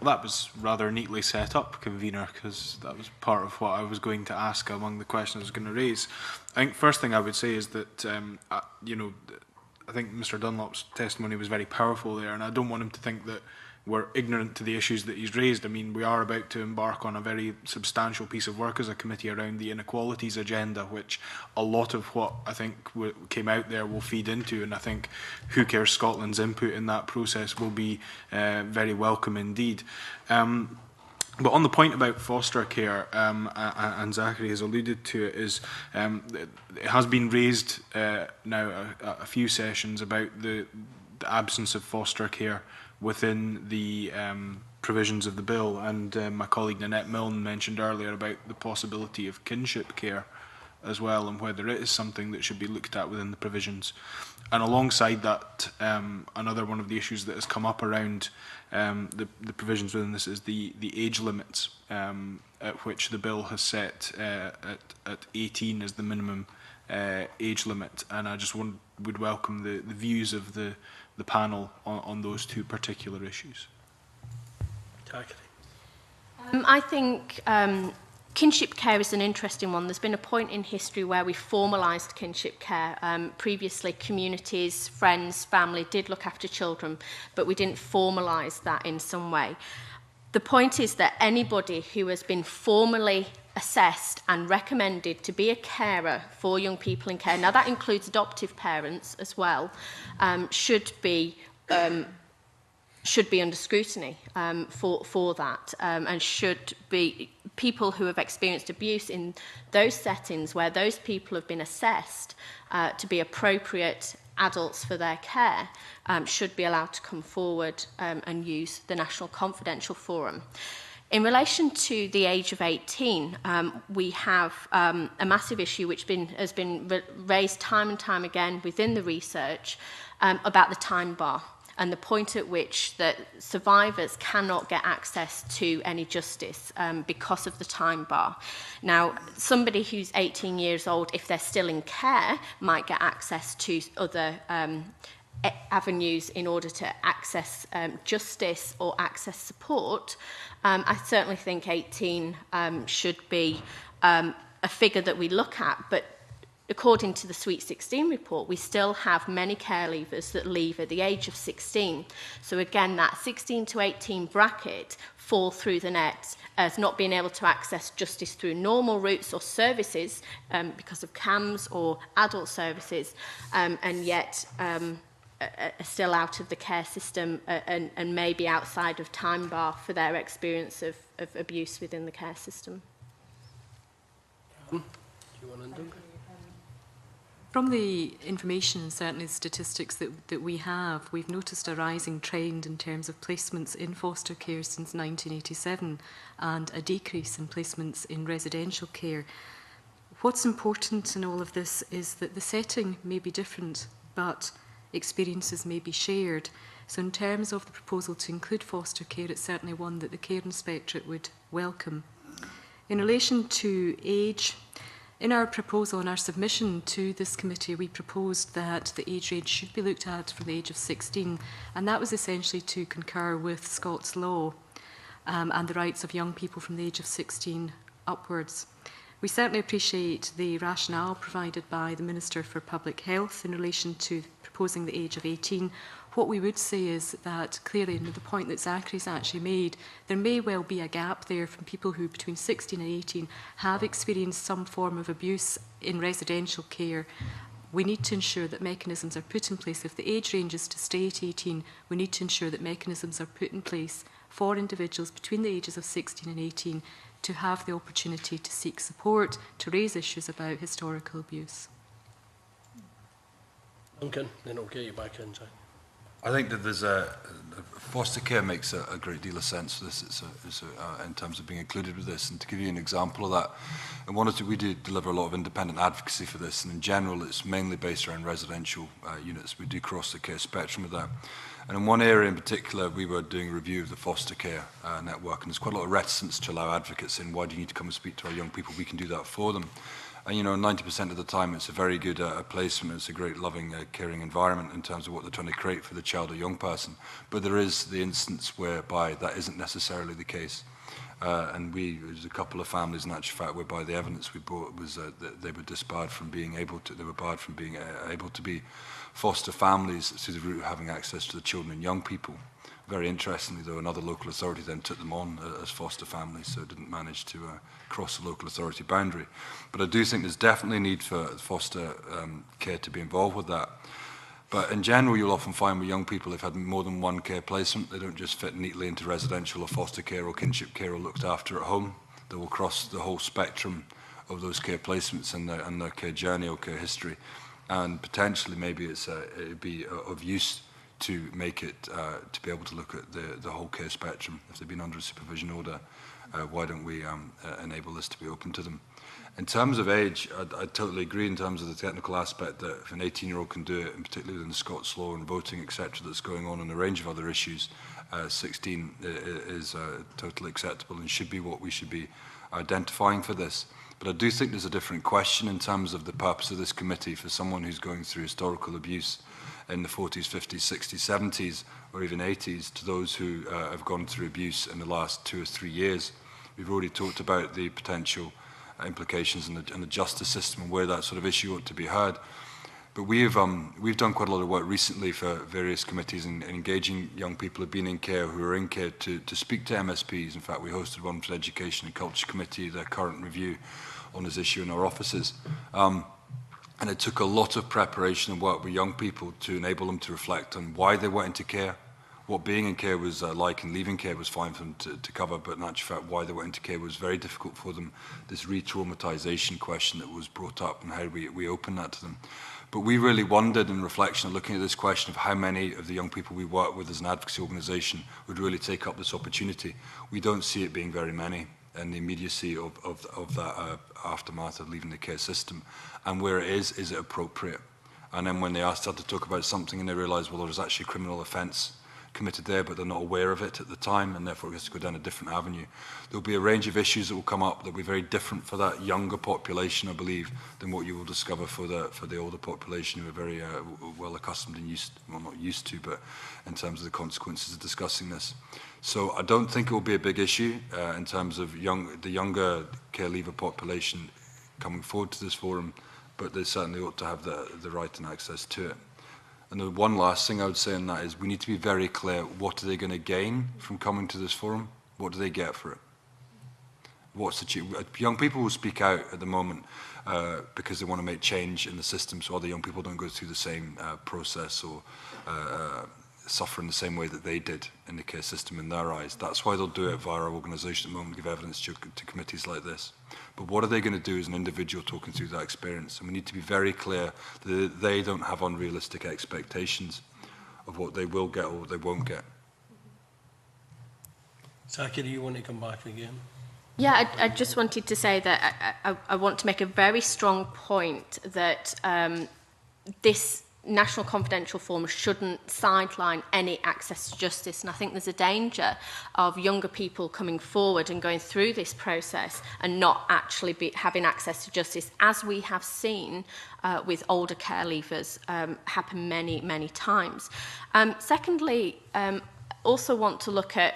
That was rather neatly set up, convener, because that was part of what I was going to ask among the questions I was going to raise. I think first thing I would say is that, you know, I think Mr Dunlop's testimony was very powerful there, and I don't want him to think that we're ignorant to the issues that he's raised. I mean, we are about to embark on a very substantial piece of work as a committee around the inequalities agenda, which a lot of what I think came out there will feed into, and I think Who Cares Scotland's input in that process will be very welcome indeed. But on the point about foster care, and Zachary has alluded to it, is it has been raised now a few sessions about the absence of foster care within the provisions of the bill, and my colleague Nanette Milne mentioned earlier about the possibility of kinship care as well, and whether it is something that should be looked at within the provisions. And alongside that, another one of the issues that has come up around the provisions within this is the age limits at which the bill has set at 18 as the minimum age limit. And I just would welcome the views of the panel on those two particular issues. I think kinship care is an interesting one. There's been a point in history where we formalised kinship care. Previously, communities, friends, family did look after children, but we didn't formalise that in some way. The point is that anybody who has been formally assessed and recommended to be a carer for young people in care, now that includes adoptive parents as well, should be under scrutiny for that, and should be people who have experienced abuse in those settings where those people have been assessed to be appropriate adults for their care, should be allowed to come forward and use the National Confidential Forum. In relation to the age of 18, we have a massive issue which has been raised time and time again within the research about the time bar, and the point at which that survivors cannot get access to any justice because of the time bar. Now, somebody who's 18 years old, if they're still in care, might get access to other avenues in order to access justice or access support. I certainly think 18 should be a figure that we look at, but according to the Sweet 16 report, we still have many care leavers that leave at the age of 16. So again, that 16 to 18 bracket fall through the net as not being able to access justice through normal routes or services because of CAMS or adult services, and yet are still out of the care system and maybe outside of time bar for their experience of abuse within the care system. Do you want to do? From the information and certainly the statistics that we have, we've noticed a rising trend in terms of placements in foster care since 1987 and a decrease in placements in residential care. What's important in all of this is that the setting may be different, but experiences may be shared. So in terms of the proposal to include foster care, it's certainly one that the Care Inspectorate would welcome. In relation to age, In our proposal, in our submission to this committee, we proposed that the age range should be looked at from the age of 16, and that was essentially to concur with Scots law and the rights of young people from the age of 16 upwards. We certainly appreciate the rationale provided by the Minister for Public Health in relation to proposing the age of 18. What we would say is that clearly, and the point that Zachary's actually made, there may well be a gap there from people who between 16 and 18 have experienced some form of abuse in residential care. We need to ensure that mechanisms are put in place. If the age range is to stay at 18, we need to ensure that mechanisms are put in place for individuals between the ages of 16 and 18 to have the opportunity to seek support, to raise issues about historical abuse. Duncan, then I'll get you back in, Zach. I think that there's foster care makes a great deal of sense for this. In terms of being included with this, and to give you an example of that, and we do deliver a lot of independent advocacy for this, and in general, it's mainly based around residential units. We do cross the care spectrum with that. And in one area in particular, we were doing a review of the foster care network, and there's quite a lot of reticence to allow advocates in. Why do you need to come and speak to our young people? We can do that for them. And, 90% of the time, it's a very good placement. It's a great, loving, caring environment in terms of what they're trying to create for the child or young person. But there is the instance whereby that isn't necessarily the case. And there's a couple of families, in actual fact, whereby the evidence we brought was that they were disbarred from being able to, able to be foster families through the route of having access to the children and young people. Very interestingly, though, another local authority then took them on as foster families, so it didn't manage to cross the local authority boundary. But I do think there's definitely a need for foster care to be involved with that. But in general, you'll often find with young people, they've had more than one care placement. They don't just fit neatly into residential or foster care or kinship care or looked after at home. They will cross the whole spectrum of those care placements and their care journey or care history. And potentially, maybe it'd be of use to make it, to be able to look at the whole care spectrum. If they've been under a supervision order, why don't we enable this to be open to them? In terms of age, I totally agree in terms of the technical aspect that if an 18-year-old can do it, and particularly within the Scots law and voting, etc., that's going on and a range of other issues, 16 is totally acceptable and should be what we should be identifying for this. But I do think there's a different question in terms of the purpose of this committee for someone who's going through historical abuse in the 40s, 50s, 60s, 70s, or even 80s, to those who have gone through abuse in the last 2 or 3 years. We've already talked about the potential implications in the justice system and where that sort of issue ought to be heard. But we've done quite a lot of work recently for various committees in engaging young people who have been in care, who are in care, to speak to MSPs. In fact, we hosted one for the Education and Culture Committee, their current review on this issue in our offices. And it took a lot of preparation and work with young people to enable them to reflect on why they went into care, what being in care was like, and leaving care was fine for them to cover, but in actual fact why they went into care was very difficult for them. This re-traumatization question that was brought up and how we open that to them. But we really wondered in reflection of looking at this question of how many of the young people we work with as an advocacy organisation would really take up this opportunity. We don't see it being very many in the immediacy of that aftermath of leaving the care system. And where it is it appropriate? And then when they start to talk about something and they realise, well, there's actually a criminal offence committed there, but they're not aware of it at the time, and therefore it has to go down a different avenue. There'll be a range of issues that will come up that will be very different for that younger population, I believe, than what you will discover for the older population who are very well accustomed and used, well, not used to, but in terms of the consequences of discussing this. So I don't think it will be a big issue in terms of the younger care leaver population coming forward to this forum, but they certainly ought to have the right and access to it. And the one last thing I would say on that is we need to be very clear, what are they going to gain from coming to this forum? What do they get for it? Young people will speak out at the moment because they want to make change in the system so other young people don't go through the same process or suffer in the same way that they did in the care system in their eyes. That's why they'll do it via our organisation at the moment, give evidence to committees like this. But what are they going to do as an individual talking through that experience? And we need to be very clear that they don't have unrealistic expectations of what they will get or what they won't get. Zachary, you want to come back again? Yeah, I just wanted to say that I want to make a very strong point that this National Confidential Forum shouldn't sideline any access to justice. And I think there's a danger of younger people coming forward and going through this process and not actually having access to justice, as we have seen with older care leavers happen many, many times. Secondly, also want to look at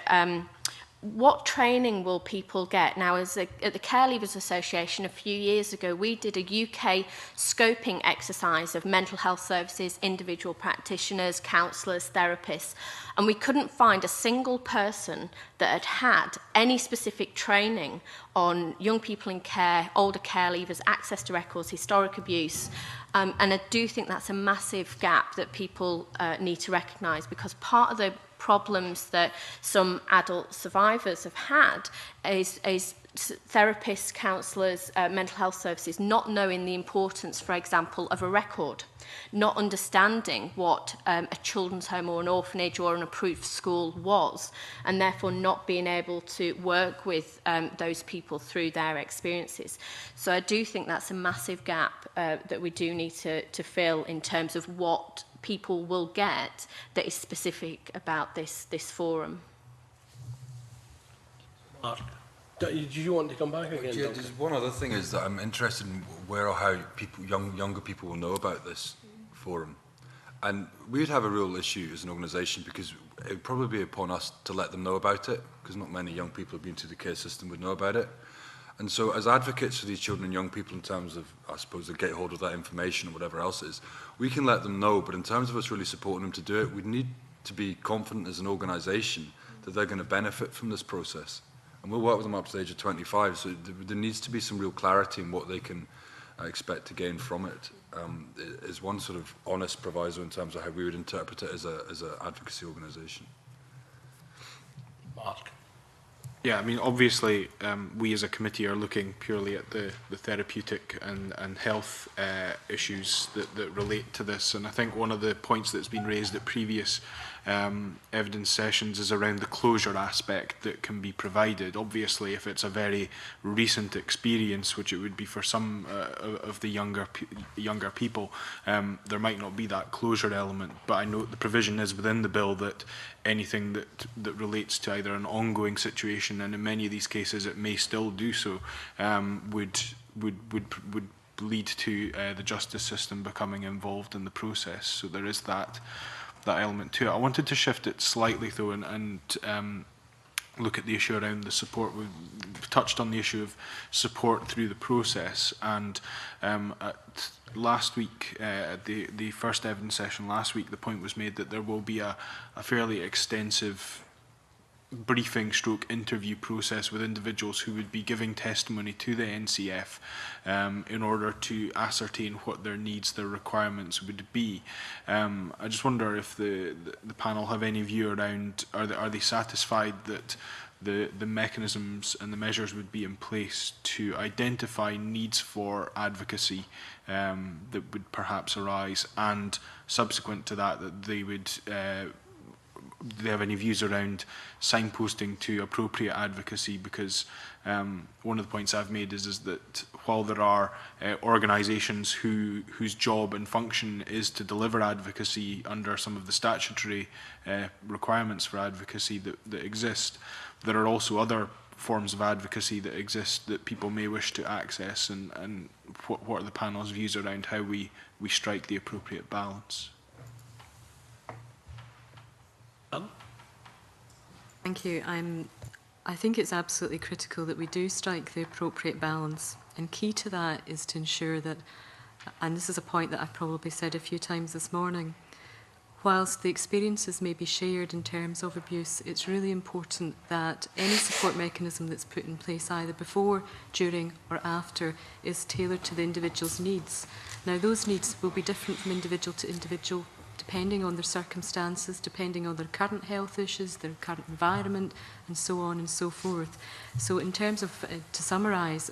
what training will people get? Now, at the Care Leavers Association a few years ago, we did a UK scoping exercise of mental health services, individual practitioners, counsellors, therapists, and we couldn't find a single person that had had any specific training on young people in care, older care leavers, access to records, historic abuse. And I do think that's a massive gap that people need to recognise, because part of the problems that some adult survivors have had is therapists, counsellors, mental health services not knowing the importance, for example, of a record, not understanding what a children's home or an orphanage or an approved school was, and therefore not being able to work with those people through their experiences. So I do think that's a massive gap that we do need to fill in terms of what people will get that is specific about this forum. Mark, do you want to come back again? Yeah, there's one other thing is that I'm interested in where or how people, younger people will know about this forum. And we would have a real issue as an organisation, because it would probably be upon us to let them know about it, because not many young people who've been through the care system would know about it. And so as advocates for these children and young people, in terms of, I suppose, they get hold of that information or whatever else it is, we can let them know, but in terms of us really supporting them to do it, we need to be confident as an organisation that they're going to benefit from this process. And we'll work with them up to the age of 25, so there needs to be some real clarity in what they can expect to gain from it. Is one sort of honest proviso in terms of how we would interpret it as an advocacy organisation. Mark. Yeah, I mean, obviously, we as a committee are looking purely at the therapeutic and health issues that relate to this. And I think one of the points that's been raised at previous evidence sessions is around the closure aspect that can be provided. Obviously, if it's a very recent experience, which it would be for some of the younger people, there might not be that closure element. But I note the provision is within the bill that anything that relates to either an ongoing situation, and in many of these cases it may still do so, would lead to the justice system becoming involved in the process. So there is that element to it. I wanted to shift it slightly though and look at the issue around the support. We've touched on the issue of support through the process, and last week, the first evidence session last week, the point was made that there will be a fairly extensive briefing stroke interview process with individuals who would be giving testimony to the NCF in order to ascertain what their needs, their requirements would be. I just wonder if the panel have any view around, are they satisfied that the mechanisms and the measures would be in place to identify needs for advocacy that would perhaps arise, and subsequent to that they would do they have any views around signposting to appropriate advocacy? Because one of the points I've made is that while there are organisations whose job and function is to deliver advocacy under some of the statutory requirements for advocacy that exist, there are also other forms of advocacy that exist that people may wish to access, and what are the panel's views around how we strike the appropriate balance? Thank you. I think it's absolutely critical that we do strike the appropriate balance, and key to that is to ensure that, and this is a point that I've probably said a few times this morning, whilst the experiences may be shared in terms of abuse, it's really important that any support mechanism that's put in place either before, during or after is tailored to the individual's needs. Now, those needs will be different from individual to individual, depending on their circumstances, depending on their current health issues, their current environment, and so on and so forth. So in terms of, to summarise,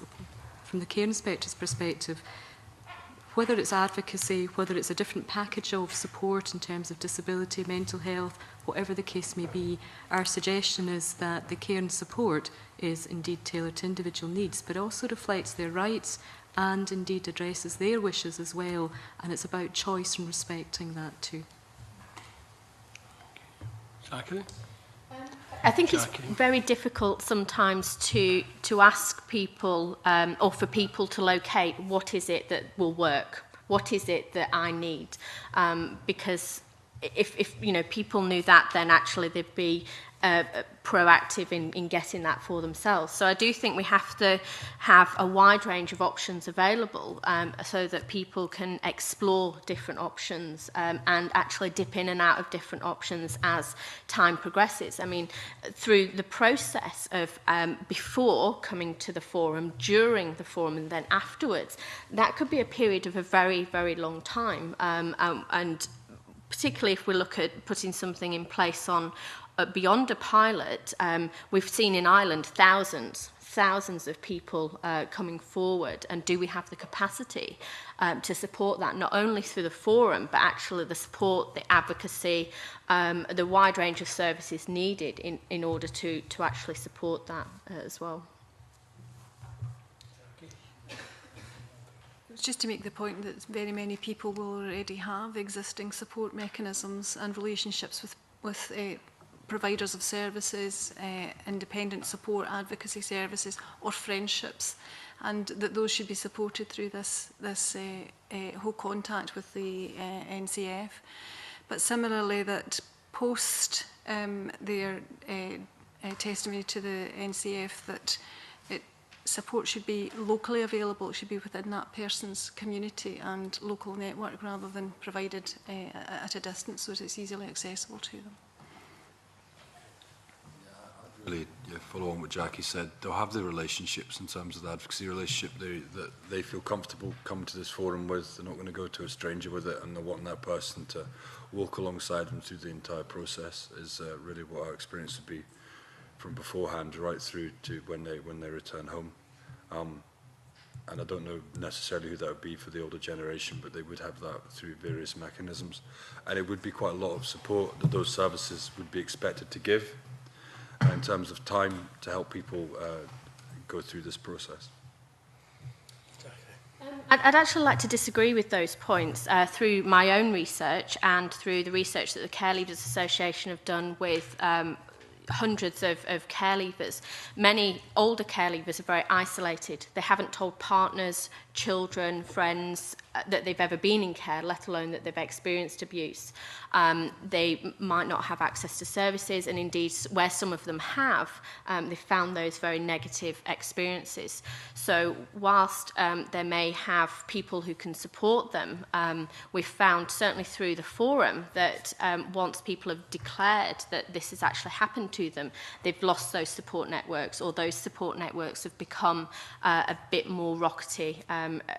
from the care inspector's perspective, whether it's advocacy, whether it's a different package of support in terms of disability, mental health, whatever the case may be, our suggestion is that the care and support is indeed tailored to individual needs, but also reflects their rights, and indeed addresses their wishes as well, and it's about choice and respecting that too. Zachary? I think it's very difficult sometimes to ask people or for people to locate what is it that will work, what is it that I need, because if you know people knew that, then actually they'd be proactive in getting that for themselves. So I do think we have to have a wide range of options available so that people can explore different options and actually dip in and out of different options as time progresses. I mean, through the process of before coming to the forum, during the forum, and then afterwards, that could be a period of a very, very long time. And particularly if we look at putting something in place on beyond a pilot, we've seen in Ireland thousands of people coming forward, and do we have the capacity to support that, not only through the forum, but actually the support, the advocacy, the wide range of services needed in order to actually support that as well. Just to make the point that very many people will already have existing support mechanisms and relationships with providers of services, independent support, advocacy services, or friendships, and that those should be supported through this whole contact with the NCF. But similarly, that post their testimony to the NCF, that support should be locally available, it should be within that person's community and local network rather than provided at a distance so that it's easily accessible to them. Really, follow on what Jackie said. They'll have the relationships in terms of the advocacy relationship that they feel comfortable coming to this forum with. They're not going to go to a stranger with it, and they're wanting that person to walk alongside them through the entire process. Is really what our experience would be from beforehand right through to when they return home. And I don't know necessarily who that would be for the older generation, but they would have that through various mechanisms. And it would be quite a lot of support that those services would be expected to give in terms of time to help people go through this process. I'd actually like to disagree with those points through my own research and through the research that the Care Leavers Association have done with hundreds of care leavers. Many older care leavers are very isolated. They haven't told partners, children, friends that they've ever been in care, let alone that they've experienced abuse. They might not have access to services, and indeed where some of them have, they've found those very negative experiences. So whilst they may have people who can support them, we've found certainly through the forum that once people have declared that this has actually happened to them, they've lost those support networks, or those support networks have become a bit more rockety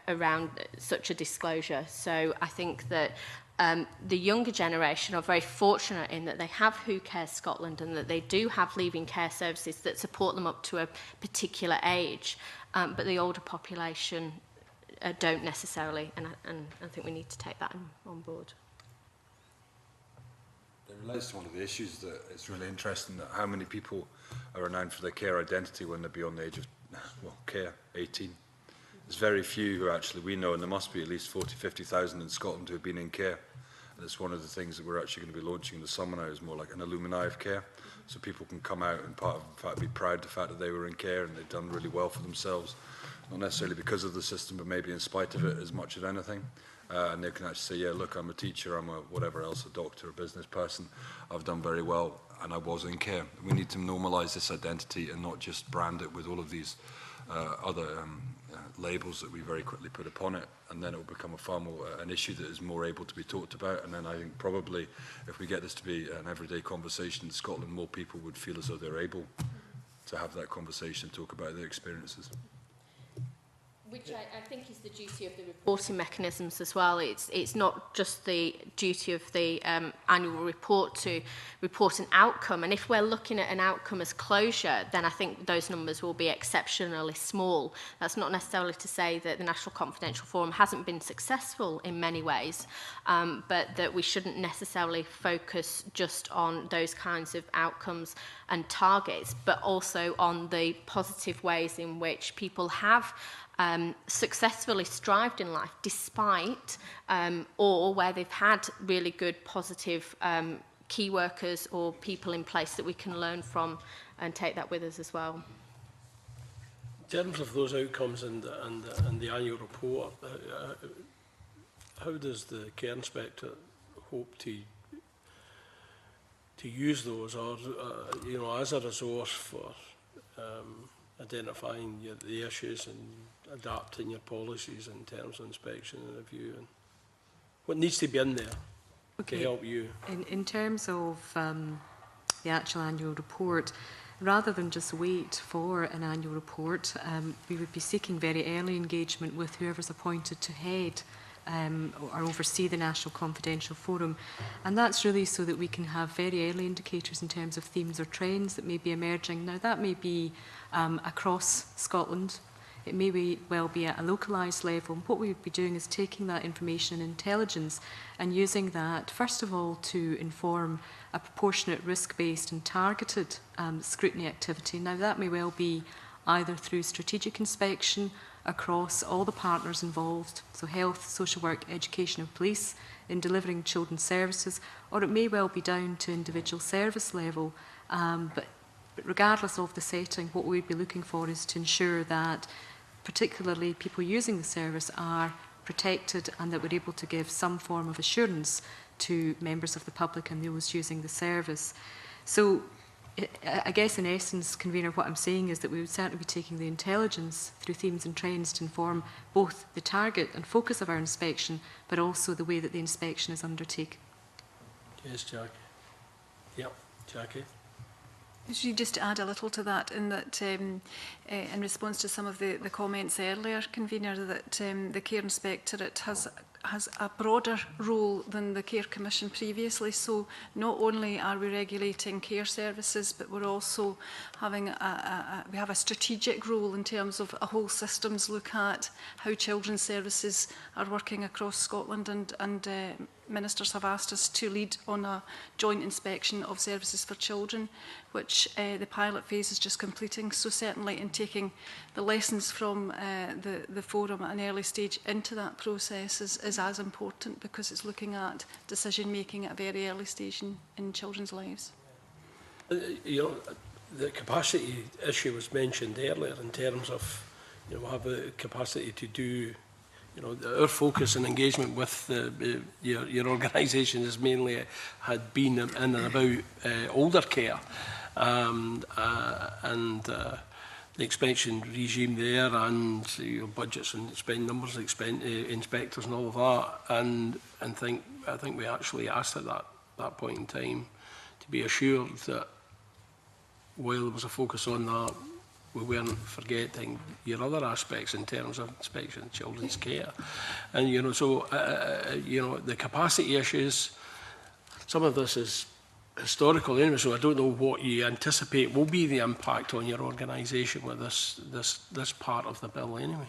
around such a disclosure. So I think that the younger generation are very fortunate in that they have Who Cares Scotland and that they do have leaving care services that support them up to a particular age, but the older population don't necessarily, and I think we need to take that on board. It relates to one of the issues that it's really interesting that how many people are renowned for their care identity when they're beyond the age of, well, care, 18. There's very few who actually we know, and there must be at least 50,000 in Scotland who have been in care. And it's one of the things that we're actually going to be launching in the summer now, is more like an alumni of care. So people can come out and part of the fact, be proud of the fact that they were in care and they've done really well for themselves. Not necessarily because of the system, but maybe in spite of it as much as anything. And they can actually say, yeah, look, I'm a teacher, I'm a whatever else, a doctor, a business person. I've done very well and I was in care. We need to normalise this identity and not just brand it with all of these other labels that we very quickly put upon it, and then it will become a far more an issue that is more able to be talked about. And then I think probably if we get this to be an everyday conversation in Scotland, more people would feel as though they're able to have that conversation, talk about their experiences. Which I think is the duty of the reporting mechanisms as well. It's not just the duty of the annual report to report an outcome. And if we're looking at an outcome as closure, then I think those numbers will be exceptionally small. That's not necessarily to say that the National Confidential Forum hasn't been successful in many ways, but that we shouldn't necessarily focus just on those kinds of outcomes and targets, but also on the positive ways in which people have successfully strived in life despite, or where they've had really good positive key workers or people in place that we can learn from and take that with us as well. In terms of those outcomes and the annual report, how does the care inspector hope to use those, or you know, as a resource for identifying the issues and adapting your policies in terms of inspection and review, and what needs to be in there to help you? In terms of the actual annual report, rather than just wait for an annual report, we would be seeking very early engagement with whoever's appointed to head or oversee the National Confidential Forum. And that's really so that we can have very early indicators in terms of themes or trends that may be emerging. Now, that may be across Scotland. It may well be at a localised level. And what we would be doing is taking that information and intelligence and using that, first of all, to inform a proportionate, risk-based and targeted scrutiny activity. Now, that may well be either through strategic inspection across all the partners involved, so health, social work, education and police, in delivering children's services, or it may well be down to individual service level. But regardless of the setting, what we'd be looking for is to ensure that particularly people using the service are protected and that we're able to give some form of assurance to members of the public and those using the service. So I guess in essence, Convener, what I'm saying is that we would certainly be taking the intelligence through themes and trends to inform both the target and focus of our inspection, but also the way that the inspection is undertaken. Yes, Jackie. Yep, Jackie. Just to add a little to that, in that in response to some of the comments earlier, Convener, that the Care Inspectorate has a broader role than the Care Commission previously. So not only are we regulating care services, but we're also having we have a strategic role in terms of a whole systems look at how children's services are working across Scotland, and ministers have asked us to lead on a joint inspection of services for children, which the pilot phase is just completing. So certainly in taking the lessons from the forum at an early stage into that process is as important, because it's looking at decision making at a very early stage in children's lives. You know, the capacity issue was mentioned earlier in terms of, you know, we have a capacity to do, you know, our focus and engagement with your organisation has mainly had been in and about older care, and the expansion regime there, and budgets and spend numbers, inspectors and all of that, and I think we actually asked at that point in time to be assured that while there was a focus on that, we weren't forgetting your other aspects in terms of inspection of children's care. And, you know, so, you know, the capacity issues, some of this is historical anyway, so I don't know what you anticipate will be the impact on your organisation with this part of the bill anyway.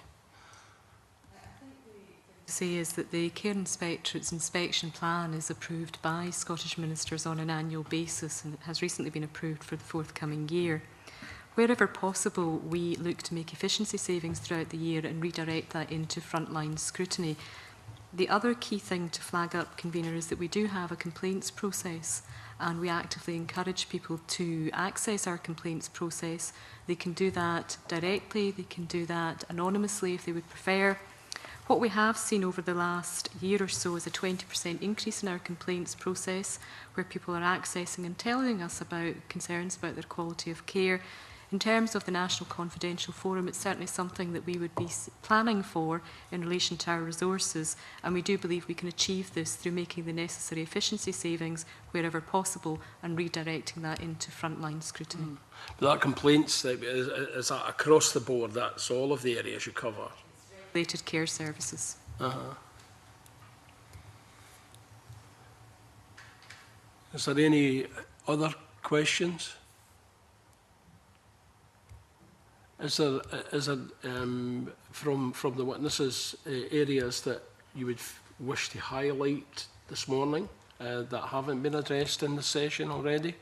Say is that the Care Inspectorate's inspection plan is approved by Scottish ministers on an annual basis, and it has recently been approved for the forthcoming year. Wherever possible, we look to make efficiency savings throughout the year and redirect that into frontline scrutiny. The other key thing to flag up, Convener, is that we do have a complaints process, and we actively encourage people to access our complaints process. They can do that directly, they can do that anonymously if they would prefer. What we have seen over the last year or so is a 20% increase in our complaints process, where people are accessing and telling us about concerns about their quality of care. In terms of the National Confidential Forum, it's certainly something that we would be planning for in relation to our resources, and we do believe we can achieve this through making the necessary efficiency savings wherever possible and redirecting that into frontline scrutiny. But that complaints, is that across the board? That's all of the areas you cover? Related care services. Is there any other questions? Is there from the witnesses areas that you would wish to highlight this morning that haven't been addressed in the session already,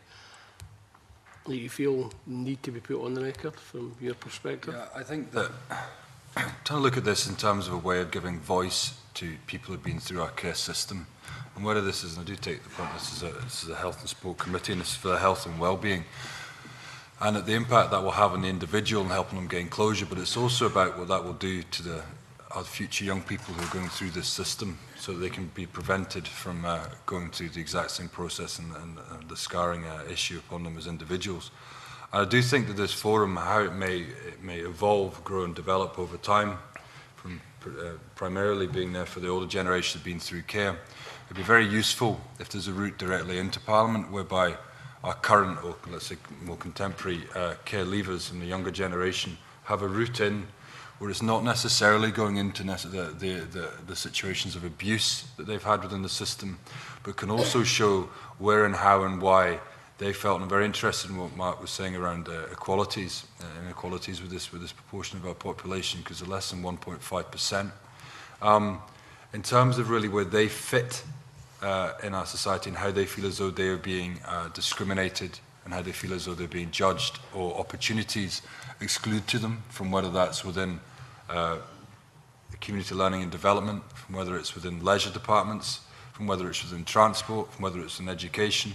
that you feel need to be put on the record from your perspective? Yeah, I think that trying to look at this in terms of a way of giving voice to people who've been through our care system. And whether this is, and I do take the point, this is a health and sport committee, and this is for their health and well-being, and at the impact that will have on the individual and helping them gain closure, but it's also about what that will do to our future young people who are going through this system, so that they can be prevented from going through the exact same process and the scarring issue upon them as individuals. I do think that this forum, how it may evolve, grow and develop over time, from primarily being there for the older generation who've been through care, it'd be very useful if there's a route directly into Parliament whereby our current, or let's say more contemporary care leavers and the younger generation have a route in where it's not necessarily going into the situations of abuse that they've had within the system, but can also show where and how and why they felt. And I'm very interested in what Mark was saying around inequalities with this proportion of our population, because they're less than 1.5%. In terms of really where they fit in our society and how they feel as though they are being discriminated and how they feel as though they're being judged or opportunities excluded to them, from whether that's within community learning and development, from whether it's within leisure departments, from whether it's within transport, from whether it's in education.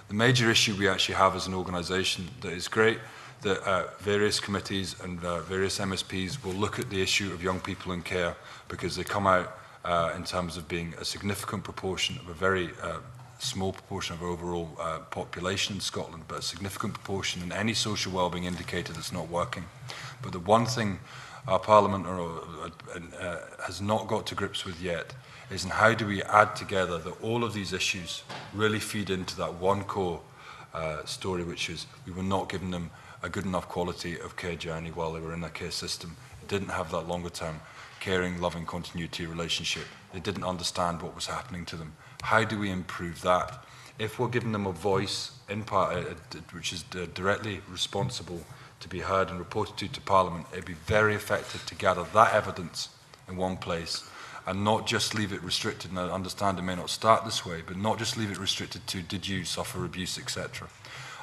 The major issue we actually have as an organisation that is great, that various committees and various MSPs will look at the issue of young people in care, because they come out in terms of being a significant proportion of a very small proportion of our overall population in Scotland, but a significant proportion in any social wellbeing indicator that's not working. But the one thing our Parliament has not got to grips with yet is in how do we add together that all of these issues really feed into that one core story, which is we were not giving them a good enough quality of care journey while they were in their care system. It didn't have that longer term caring, loving continuity relationship. They didn't understand what was happening to them. How do we improve that? If we're giving them a voice in part, which is directly responsible to be heard and reported to Parliament, it'd be very effective to gather that evidence in one place and not just leave it restricted. And I understand it may not start this way, but not just leave it restricted to did you suffer abuse, etc.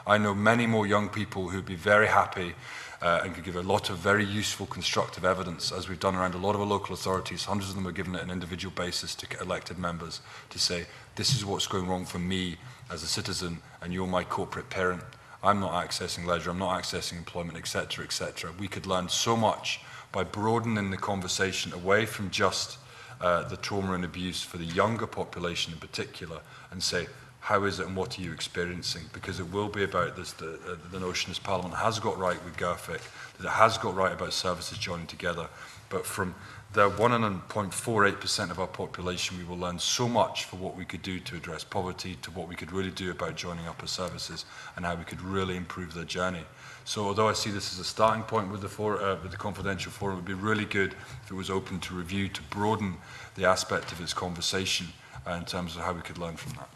I know many more young people who'd be very happy and could give a lot of very useful constructive evidence, as we've done around a lot of our local authorities. Hundreds of them are given it on an individual basis to elected members to say, this is what's going wrong for me as a citizen, and you're my corporate parent. I'm not accessing leisure, I'm not accessing employment, etc., etc. We could learn so much by broadening the conversation away from just the trauma and abuse for the younger population in particular, and say, how is it and what are you experiencing? Because it will be about this, the notion this Parliament has got right with GAFIC, that it has got right about services joining together, but from the 1.48% of our population, we will learn so much for what we could do to address poverty, to what we could really do about joining up our services, and how we could really improve their journey. So although I see this as a starting point with the confidential forum, it would be really good if it was open to review, to broaden the aspect of its conversation in terms of how we could learn from that.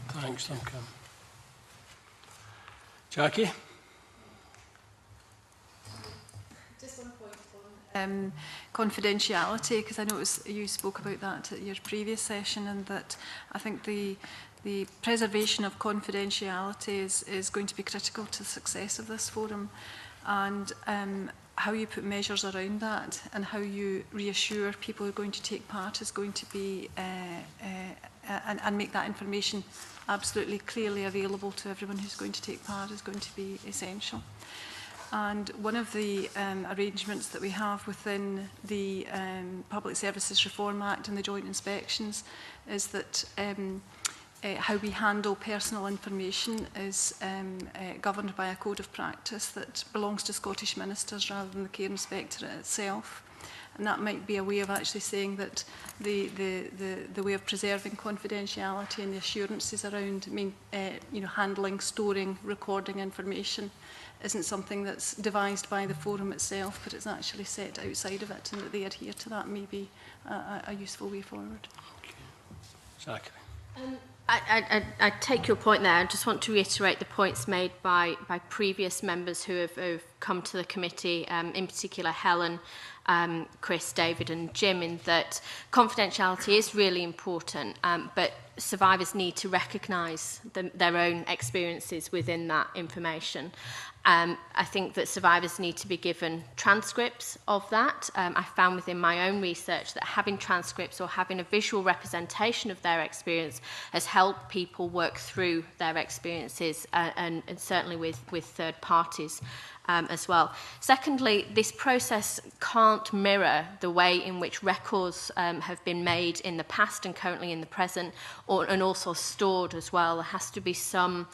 Thanks, Duncan. Jackie? Just one point on confidentiality, because I know you spoke about that at your previous session, and that I think the preservation of confidentiality is going to be critical to the success of this forum, and how you put measures around that and how you reassure people who are going to take part is going to be and make that information absolutely clearly available to everyone who's going to take part is going to be essential. And one of the arrangements that we have within the Public Services Reform Act and the joint inspections is that how we handle personal information is governed by a code of practice that belongs to Scottish ministers rather than the Care Inspectorate itself. And that might be a way of actually saying that the way of preserving confidentiality and the assurances around handling, storing, recording information isn't something that's devised by the forum itself, but it's actually set outside of it, and that they adhere to that may be a useful way forward. Okay. Zachary. I take your point there. I just want to reiterate the points made by previous members who have come to the committee, in particular Helen, Chris, David and Jim, in that confidentiality is really important, but survivors need to recognise their own experiences within that information. I think that survivors need to be given transcripts of that. I found within my own research that having transcripts or having a visual representation of their experience has helped people work through their experiences and certainly with third parties as well. Secondly, this process can't mirror the way in which records have been made in the past and currently in the present, and also stored as well. There has to be some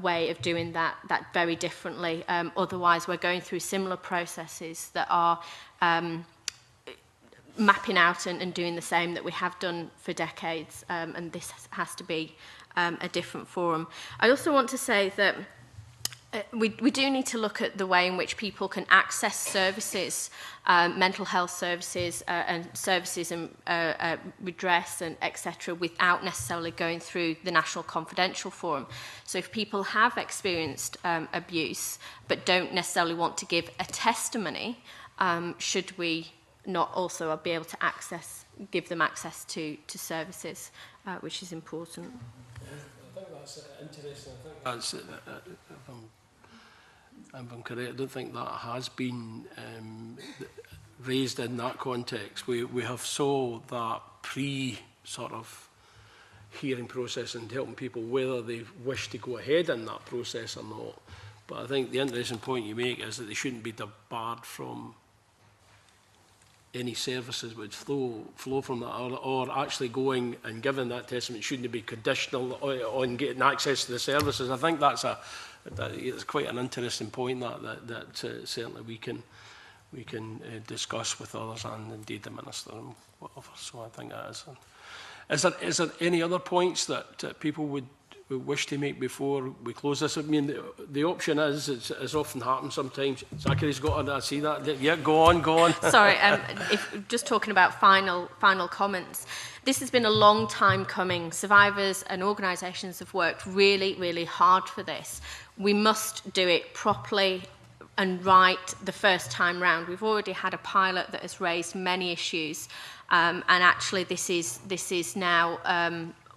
way of doing that very differently. Otherwise, we're going through similar processes that are mapping out and doing the same that we have done for decades, and this has to be a different forum. I also want to say that we do need to look at the way in which people can access services, mental health services and services and redress and etc. without necessarily going through the National Confidential Forum. So if people have experienced abuse but don't necessarily want to give a testimony, should we not also be able to give them access to services, which is important. I think that's interesting. I think that's, if I'm correct, I don't think that has been raised in that context. We have saw that sort of hearing process and helping people whether they wish to go ahead in that process or not. But I think the interesting point you make is that they shouldn't be debarred from any services which flow from that, or actually going and giving that testimony shouldn't be conditional on getting access to the services. I think it's quite an interesting point that certainly we can discuss with others and indeed the Minister and whatever. So I think that is. Is there any other points that people would wish to make before we close this? I mean, the option is, as often happens sometimes, Zachary's got to see that. Yeah, go on. Sorry, just talking about final comments. This has been a long time coming. Survivors and organisations have worked really, really hard for this. We must do it properly and right the first time round. We've already had a pilot that has raised many issues, and actually this is now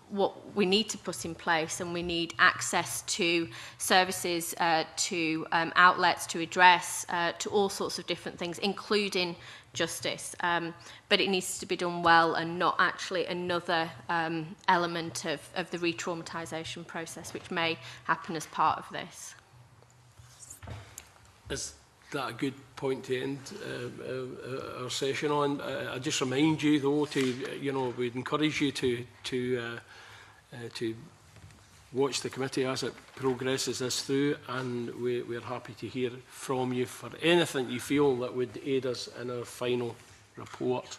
what we need to put in place, and we need access to services, to outlets, to address, to all sorts of different things, including justice. But it needs to be done well and not actually another element of the re-traumatisation process, which may happen as part of this. Is that a good point to end our session on? I just remind you, though, we'd encourage you to watch the committee as it progresses this through, and we're happy to hear from you for anything you feel that would aid us in our final report.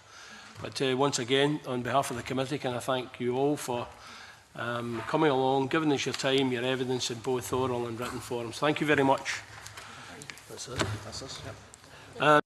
But once again, on behalf of the committee, can I thank you all for coming along, giving us your time, your evidence in both oral and written forms. Thank you very much. That's it. That's us. Yep.